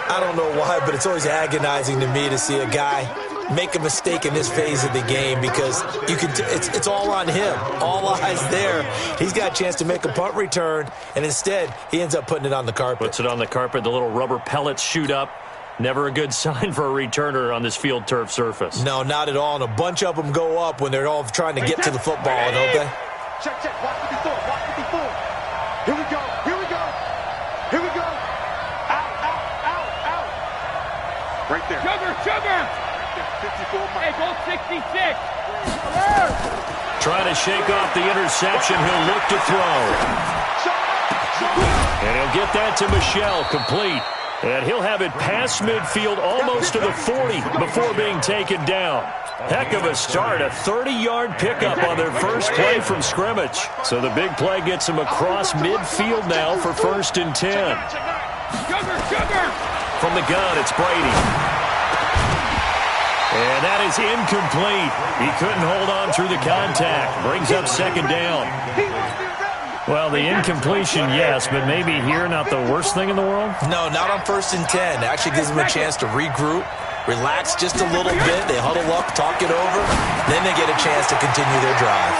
I don't know why, but it's always agonizing to me to see a guy make a mistake in this phase of the game because it's all on him. All eyes there. He's got a chance to make a punt return, and instead he ends up putting it on the carpet. Puts it on the carpet. The little rubber pellets shoot up. Never a good sign for a returner on this field turf surface. No, not at all. And a bunch of them go up when they're all trying to get to the football, don't they? Check. Watch 54. Watch 54. Here we go. Here we go. Here we go. Out. Right there. Sugar. 54. Hey, go 66. Trying to shake off the interception. He'll look to throw. And he'll get that to Michel, complete. And he'll have it past midfield, almost to the 40 before being taken down. Heck of a start, a 30-yard pickup on their first play from scrimmage. So the big play gets him across midfield now for 1st and 10. From the gun, it's Brady. And that is incomplete. He couldn't hold on through the contact. Brings up 2nd down. Well, the incompletion, yes, but maybe here not the worst thing in the world? No, not on 1st and 10. It actually gives them a chance to regroup, relax just a little bit. They huddle up, talk it over. Then they get a chance to continue their drive.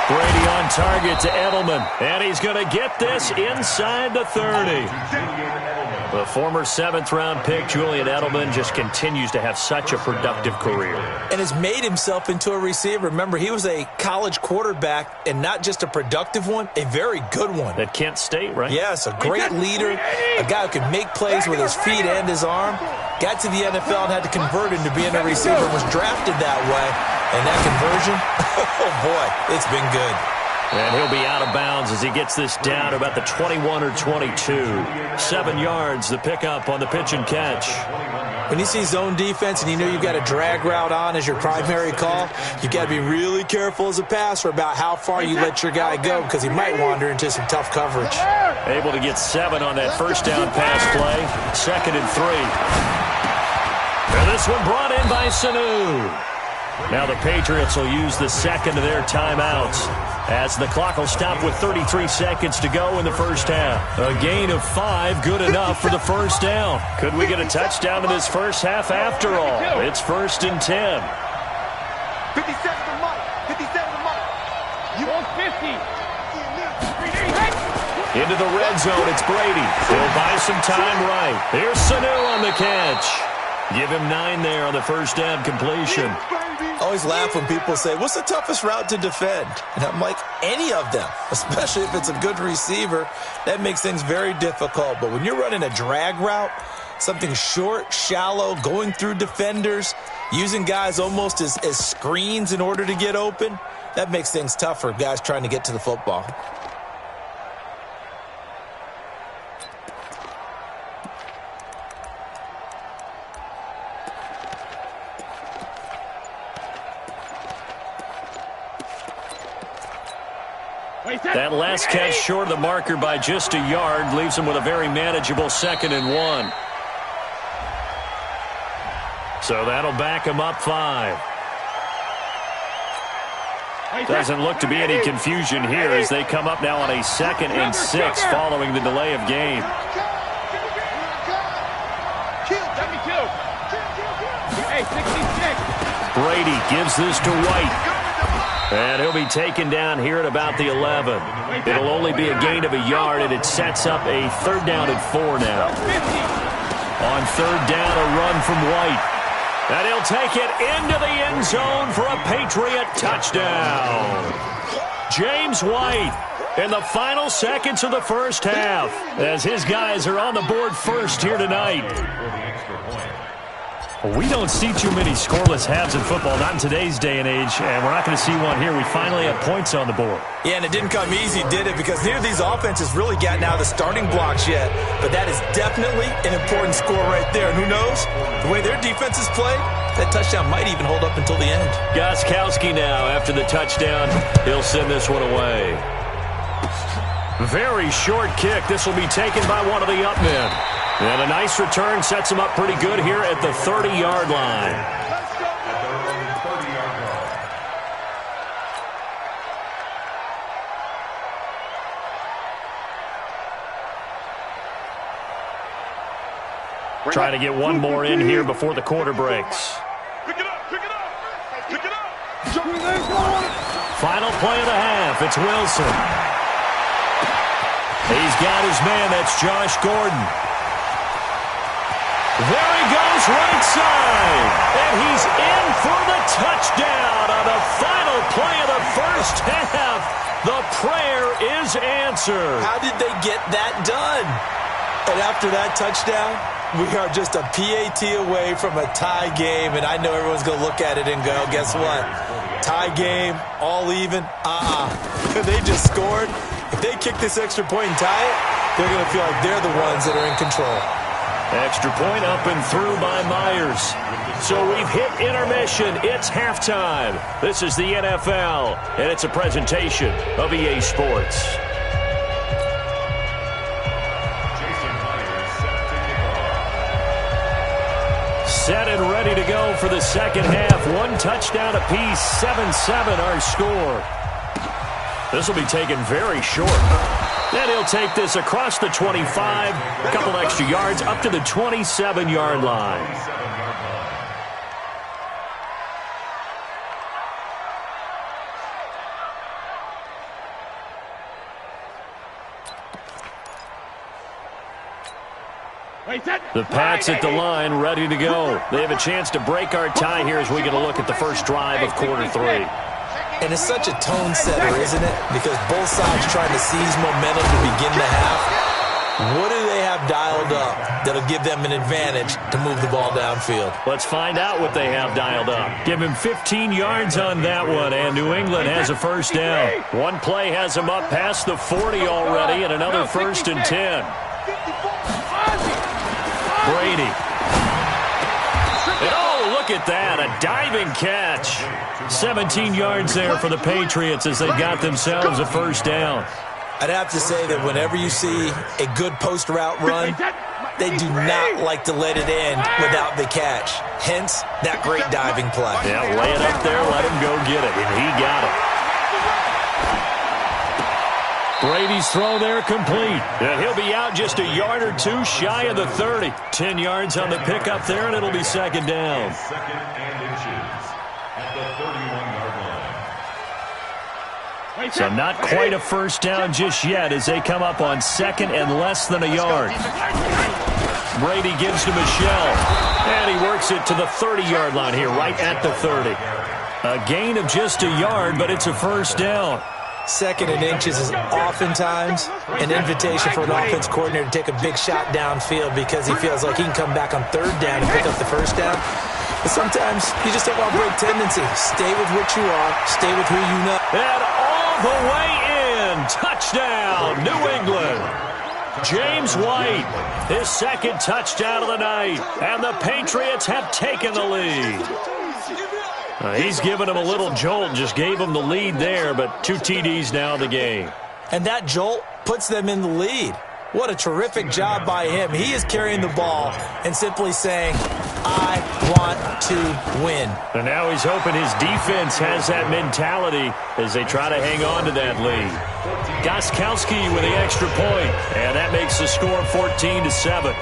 Brady on target to Edelman. And he's going to get this inside the 30. The former 7th-round pick, Julian Edelman, just continues to have such a productive career. And has made himself into a receiver. Remember, he was a college quarterback, and not just a productive one, a very good one. At Kent State, right? Yes, a great leader, a guy who could make plays with his feet and his arm. Got to the NFL and had to convert into being a receiver, was drafted that way. And that conversion, oh boy, it's been good. And he'll be out of bounds as he gets this down to about the 21 or 22. 7 yards, the pickup on the pitch and catch. When you see zone defense and you know you've got a drag route on as your primary call, you've got to be really careful as a passer about how far you let your guy go because he might wander into some tough coverage. Able to get 7 on that first down pass play. 2nd and 3. And this one brought in by Sanu. Now the Patriots will use the second of their timeouts as the clock will stop with 33 seconds to go in the first half. A gain of 5, good enough for the first down. Could we get a touchdown in this first half after all? It's 1st and 10. 57 to Mike. 57 to Mike. You want 50. Into the red zone, it's Brady. He'll buy some time right. Here's Sanu on the catch. Give him 9 there on the first down completion. I always laugh when people say, what's the toughest route to defend? And I'm like, any of them, especially if it's a good receiver. That makes things very difficult. But when you're running a drag route, something short, shallow, going through defenders, using guys almost as screens in order to get open, that makes things tough for guys trying to get to the football. That last catch short of the marker by just a yard leaves him with a very manageable 2nd and 1. So that'll back him up 5. Doesn't look to be any confusion here as they come up now on a 2nd and 6 following the delay of game. Brady gives this to White. And he'll be taken down here at about the 11. It'll only be a gain of a yard, and it sets up a 3rd down and 4 now. On 3rd down, a run from White. And he'll take it into the end zone for a Patriot touchdown. James White in the final seconds of the first half as his guys are on the board first here tonight. We don't see too many scoreless halves in football, not in today's day and age, and we're not going to see one here. We finally have points on the board. Yeah, and it didn't come easy, did it? Because neither of these offenses really gotten out of the starting blocks yet. But that is definitely an important score right there. And who knows? The way their defense is played, that touchdown might even hold up until the end. Gostkowski now after the touchdown. He'll send this one away. Very short kick. This will be taken by one of the up men. And a nice return sets him up pretty good here at the 30-yard line. Trying to get one more in here before the quarter breaks. Pick it up, pick it up, pick it up. Final play of the half. It's Wilson. He's got his man. That's Josh Gordon. There he goes right side. And he's in for the touchdown on the final play of the first half. The prayer is answered. How did they get that done? And after that touchdown, We are just a PAT away from a tie game, and I know everyone's going to look at it and go, guess what? Tie game, all even? They just scored. If they kick this extra point and tie it, they're going to feel like they're the ones that are in control. Extra point up and through by Myers. So we've hit intermission. It's halftime. This is the NFL, and it's a presentation of EA Sports. Set and ready to go for the second half. One touchdown apiece, 7-7 our score. This will be taken very short. Then he'll take this across the 25, a couple extra yards up to the 27-yard line. The Pats at the line, ready to go. They have a chance to break our tie here as we get a look at the first drive of quarter 3. And it's such a tone setter, isn't it? Because both sides trying to seize momentum to begin the half. What do they have dialed up that'll give them an advantage to move the ball downfield? Let's find out what they have dialed up. Give him 15 yards on that one, and New England has a first down. One play has them up past the 40 already, and another 1st and 10. Brady. And oh, look at that, a diving catch. 17 yards there for the Patriots as they got themselves a first down. I'd have to say that whenever you see a good post route run, they do not like to let it end without the catch. Hence, that great diving play. Yeah, lay it up there, let him go get it, and he got it. Brady's throw there complete. And he'll be out just a yard or two shy of the 30. 10 yards on the pickup there, and it'll be second down. Second and inches at the 31-yard line. So not quite a first down just yet as they come up on second and less than a yard. Brady gives to Michelle, and he works it to the 30-yard line here, right at the 30. A gain of just a yard, but it's a first down. Second and inches is oftentimes an invitation for an offense coordinator to take a big shot downfield because he feels like he can come back on third down and pick up the first down. But sometimes you just don't want to break tendency. Stay with what you are. Stay with who you know. And all the way in. Touchdown, New England. James White, his second touchdown of the night. And the Patriots have taken the lead. He's given him a little jolt, just gave him the lead there, but 2 TDs now in the game. And that jolt puts them in the lead. What a terrific job by him. He is carrying the ball and simply saying, I want to win. And now he's hoping his defense has that mentality as they try to hang on to that lead. Gostkowski with the extra point, and that makes the score 14-7.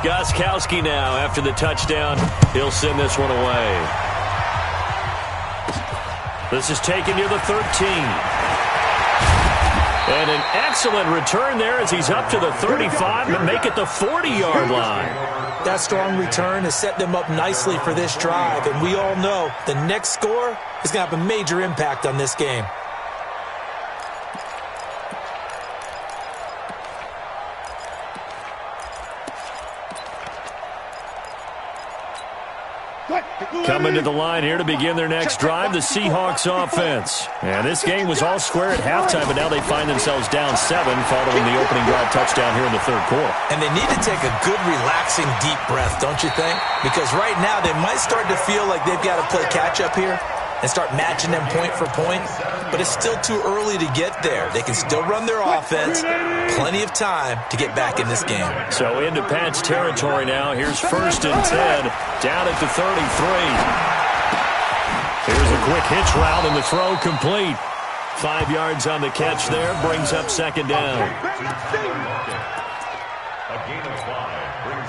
Gostkowski now, after the touchdown, he'll send this one away. This is taken near the 13. And an excellent return there as he's up to the 35 and make it the 40-yard line. That strong return has set them up nicely for this drive, and we all know the next score is going to have a major impact on this game. Coming to the line here to begin their next drive, the Seahawks offense. And this game was all square at halftime, but now they find themselves down 7 following the opening drive touchdown here in the third quarter. And they need to take a good, relaxing, deep breath, don't you think? Because right now they might start to feel like they've got to play catch-up here and start matching them point for point. But it's still too early to get there. They can still run their offense. Plenty of time to get back in this game. So into Pats territory now. Here's 1st and 10 down at the 33. Here's a quick hitch route and the throw complete. 5 yards on the catch there. Brings up second down. A gain of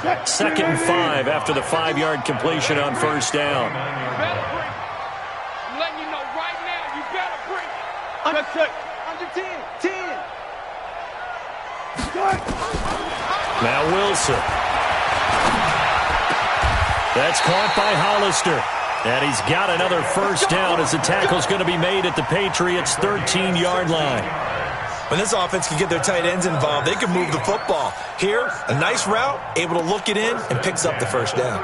5. 2nd and 5 after the 5-yard completion on first down. Under 10. Now Wilson. That's caught by Hollister. And he's got another first down as the tackle's going to be made at the Patriots' 13-yard line. When this offense can get their tight ends involved, they can move the football. Here, a nice route, able to look it in, and picks up the first down.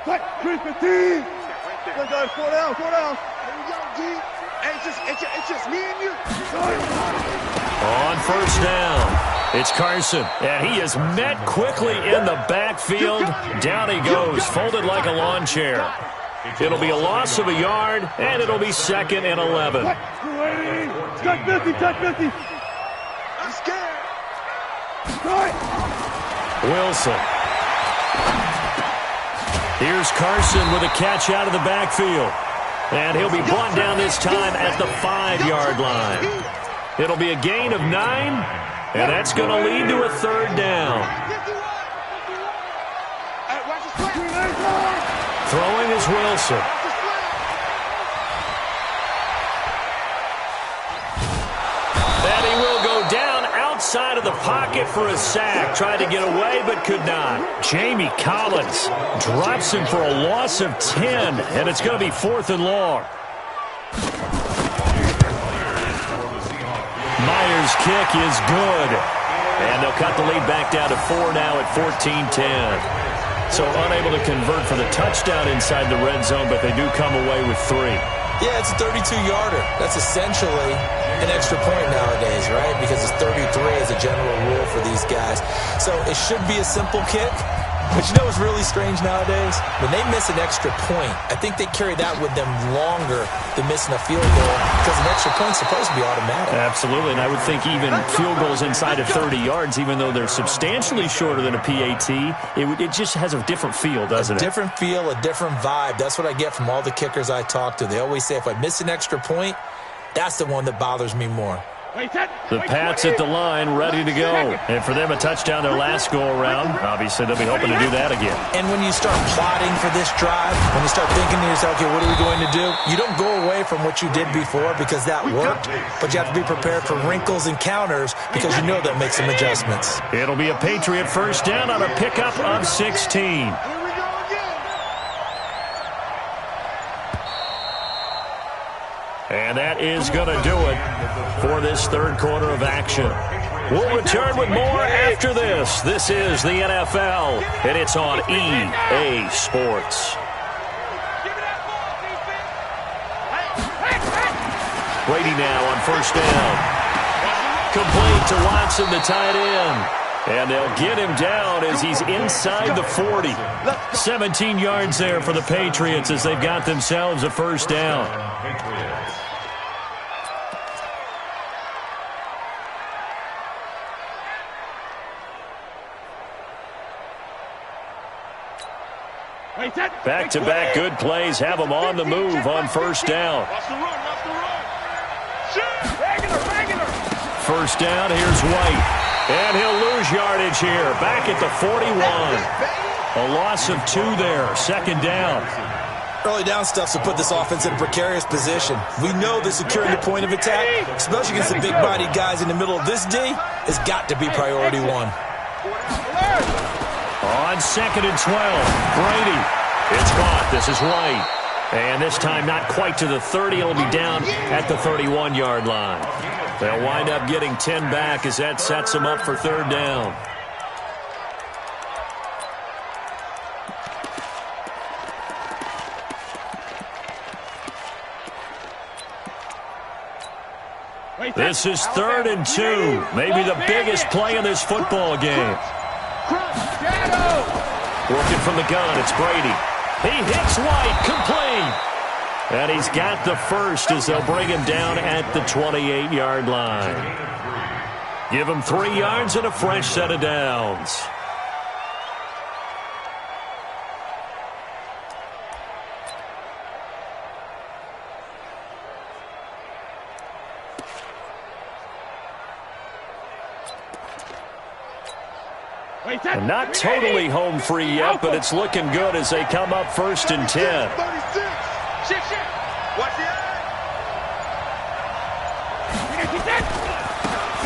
Look, guys, 4 down. Here we go, G. Hey, it's just me and you. On first down, it's Carson, and he is met quickly in the backfield. Down he goes, folded like a lawn chair. It'll be a loss of a yard, and it'll be 2nd and 11. Touch 50. I'm scared. Wilson. Here's Carson with a catch out of the backfield. And he'll be brought down this time at the 5-yard line. It'll be a gain of 9, and that's going to lead to a 3rd down. Throwing is Wilson. And he will go down outside of the pocket for a sack. Tried to get away, but could not. Jamie Collins drops him for a loss of 10, and it's going to be 4th and long. Myers' kick is good. And they'll cut the lead back down to 4 now at 14-10. So unable to convert for the touchdown inside the red zone, but they do come away with 3. Yeah, it's a 32-yarder. That's essentially an extra point nowadays, right? Because it's 33 as a general rule for these guys. So it should be a simple kick. But you know what's really strange nowadays? When they miss an extra point, I think they carry that with them longer than missing a field goal because an extra point's supposed to be automatic. Absolutely, and I would think even field goals inside of 30 yards, even though they're substantially shorter than a PAT, it just has a different feel, doesn't it? A different feel, a different vibe. That's what I get from all the kickers I talk to. They always say if I miss an extra point, that's the one that bothers me more. The Pats at the line, ready to go. And for them, a touchdown their last go-around. Obviously, they'll be hoping to do that again. And when you start plotting for this drive, when you start thinking to yourself, okay, what are we going to do? You don't go away from what you did before because that worked, but you have to be prepared for wrinkles and counters because you know they'll make some adjustments. It'll be a Patriot first down on a pickup of 16. And that is going to do it for this 3rd quarter of action. We'll return with more after this. This is the NFL, and it's on EA Sports. Brady now on first down. Complete to Watson, the tight end. And they'll get him down as he's inside the 40. 17 yards there for the Patriots as they've got themselves a first down. Back-to-back good plays have them on the move on first down. First down, here's White. And he'll lose yardage here. Back at the 41. A loss of 2 there. 2nd down. Early down stuff to put this offense in a precarious position. We know that securing the point of attack, especially against the big-bodied guys in the middle of this D, has got to be priority 1. On 2nd and 12, Brady. It's caught. This is White. And this time not quite to the 30. It'll be down at the 31-yard line. They'll wind up getting 10 back as that sets them up for 3rd down. This is 3rd and 2. Maybe the biggest play in this football game. Working from the gun, it's Brady. He hits White, complete. And he's got the first as they'll bring him down at the 28-yard line. Give him 3 yards and a fresh set of downs. And not totally home free yet, but it's looking good as they come up 1st and 10. Watch the eye.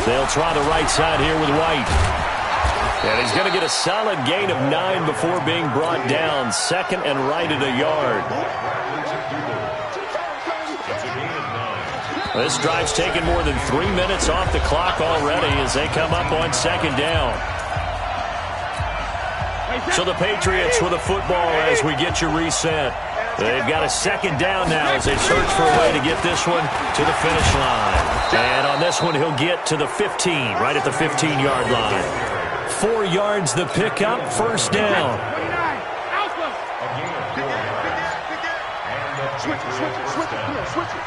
They'll try the right side here with White. And he's going to get a solid gain of 9 before being brought down. Second and right at a yard. This drive's taken more than 3 minutes off the clock already as they come up on second down. So the Patriots with a football as we get you reset. They've got a second down now as they search for a way to get this one to the finish line. And on this one, he'll get to the 15, right at the 15-yard line. 4 yards the pickup, first down. Switch it.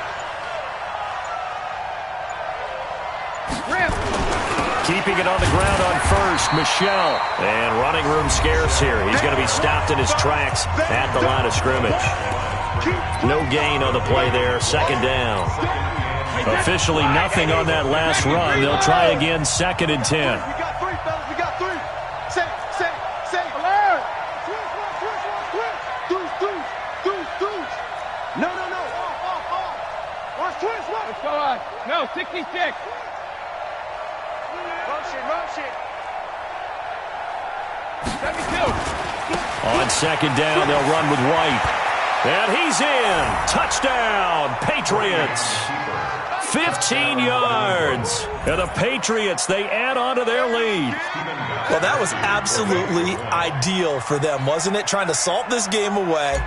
Keeping it on the ground on first, Michelle. And running room scarce here. He's going to be stopped in his tracks at the line of scrimmage. No gain on the play there, second down. Officially nothing on that last run. They'll try again, second and 10. We got 3, fellas. We got 3. Say. Alert. Deuce. No. Watch twist. Let's go on. No, 66. Motion. 72. On second down, they'll run with White. And he's in. Touchdown, Patriots. 15 yards. And the Patriots, they add on to their lead. Well, that was absolutely ideal for them, wasn't it? Trying to salt this game away.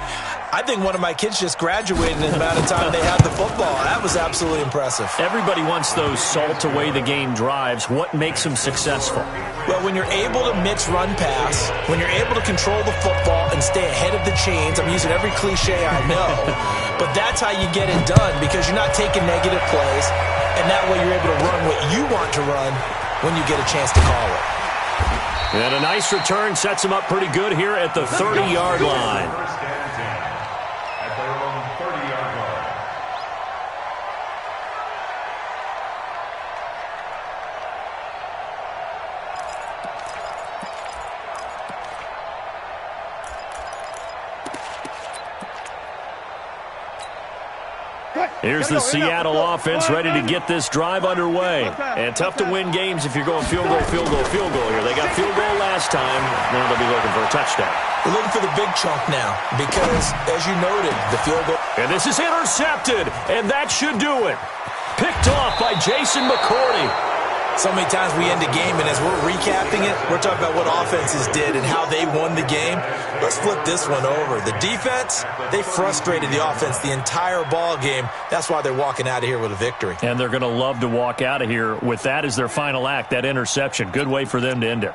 I think one of my kids just graduated in the amount of time they had the football. That was absolutely impressive. Everybody wants those salt-away-the-game drives. What makes them successful? Well, when you're able to mix run pass, when you're able to control the football and stay ahead of the chains, I'm using every cliche I know, but that's how you get it done because you're not taking negative plays, and that way you're able to run what you want to run when you get a chance to call it. And a nice return sets them up pretty good here at the 30-yard line. Here's the Seattle offense ready to get this drive underway. And tough to win games if you're going field goal here. They got field goal last time. Now they'll be looking for a touchdown. They're looking for the big chunk now because, as you noted, the field goal. And this is intercepted, and that should do it. Picked off by Jason McCourty. So many times we end a game, and as we're recapping it, we're talking about what offenses did and how they won the game. Let's flip this one over. The defense, they frustrated the offense the entire ball game. That's why they're walking out of here with a victory. And they're going to love to walk out of here with that as their final act, that interception. Good way for them to end it.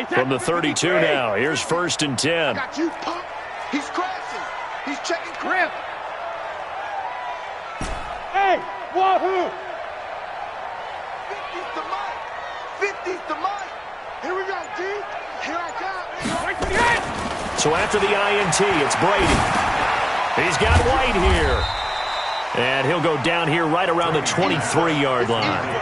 From the 32 now, here's first and 10. Got you, punk. He's crashing. He's checking grip. Hey, wahoo! 50's the mic. 50's the mic. Here we go, G. Here I come. Right to the end. So after the INT, it's Brady. He's got White here. And he'll go down here right around the 23-yard line.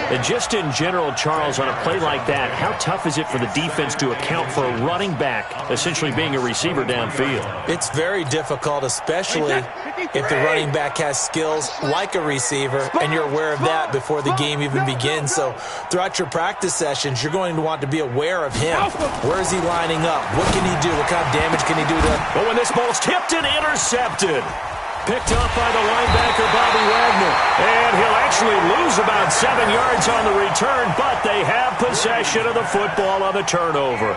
And just in general, Charles, on a play like that, how tough is it for the defense to account for a running back essentially being a receiver downfield? It's very difficult, especially if the running back has skills like a receiver, and you're aware of that before the game even begins. So throughout your practice sessions, you're going to want to be aware of him. Where is he lining up? What can he do? What kind of damage can he do to... But when this ball's tipped and intercepted. Picked up by the linebacker, Bobby Wagner. And he'll actually lose about 7 yards on the return, but they have possession of the football on the turnover.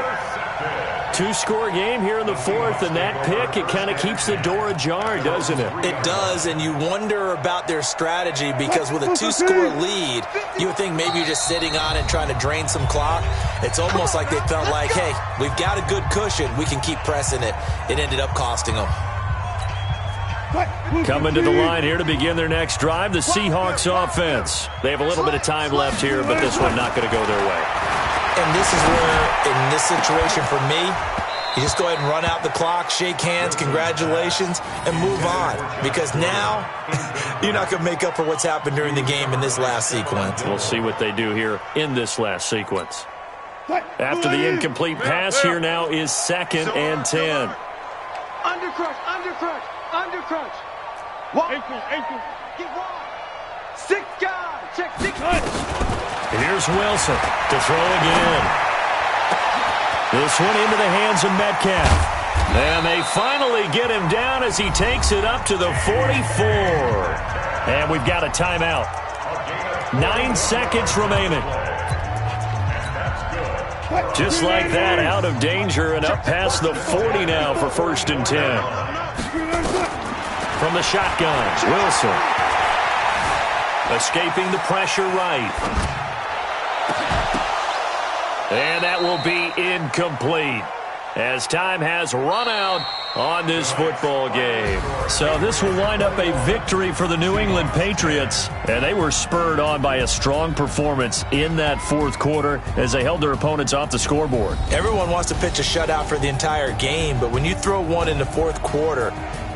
2-score game here in the fourth, and that pick, it kind of keeps the door ajar, doesn't it? It does, and you wonder about their strategy because with a 2-score lead, you would think maybe you're just sitting on and trying to drain some clock. It's almost like they felt like, hey, we've got a good cushion. We can keep pressing it. It ended up costing them. Coming to the line here to begin their next drive, the Seahawks offense. They have a little bit of time left here, but this one not going to go their way. And this is where, in this situation for me, You just go ahead and run out the clock, shake hands, congratulations, and move on. Because now, you're not going to make up for what's happened during the game in this last sequence. We'll see what they do here in this last sequence. After the incomplete pass, here now is 2nd and 10. Undercrush, undercrush, undercrush. Ankle. Get wide. 6 guys. Check 6 guys. Here's Wilson to throw again. This one into the hands of Metcalf. And they finally get him down as he takes it up to the 44. And we've got a timeout. 9 seconds remaining. Just like that, out of danger and up past the 40 now for 1st and 10. From the shotgun, Wilson. Escaping the pressure right. And that will be incomplete as time has run out on this football game. So this will wind up a victory for the New England Patriots. And they were spurred on by a strong performance in that 4th quarter as they held their opponents off the scoreboard. Everyone wants to pitch a shutout for the entire game, but when you throw one in the 4th quarter,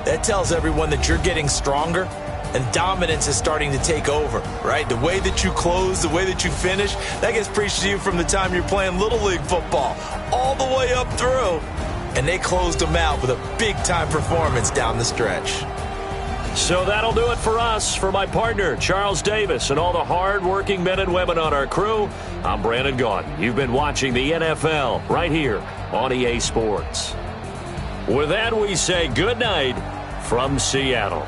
that tells everyone that you're getting stronger. And dominance is starting to take over, right? The way that you close, the way that you finish, that gets preached to you from the time you're playing Little League football all the way up through. And they closed them out with a big-time performance down the stretch. So that'll do it for us. For my partner, Charles Davis, and all the hard-working men and women on our crew, I'm Brandon Gaudin. You've been watching the NFL right here on EA Sports. With that, we say good night from Seattle.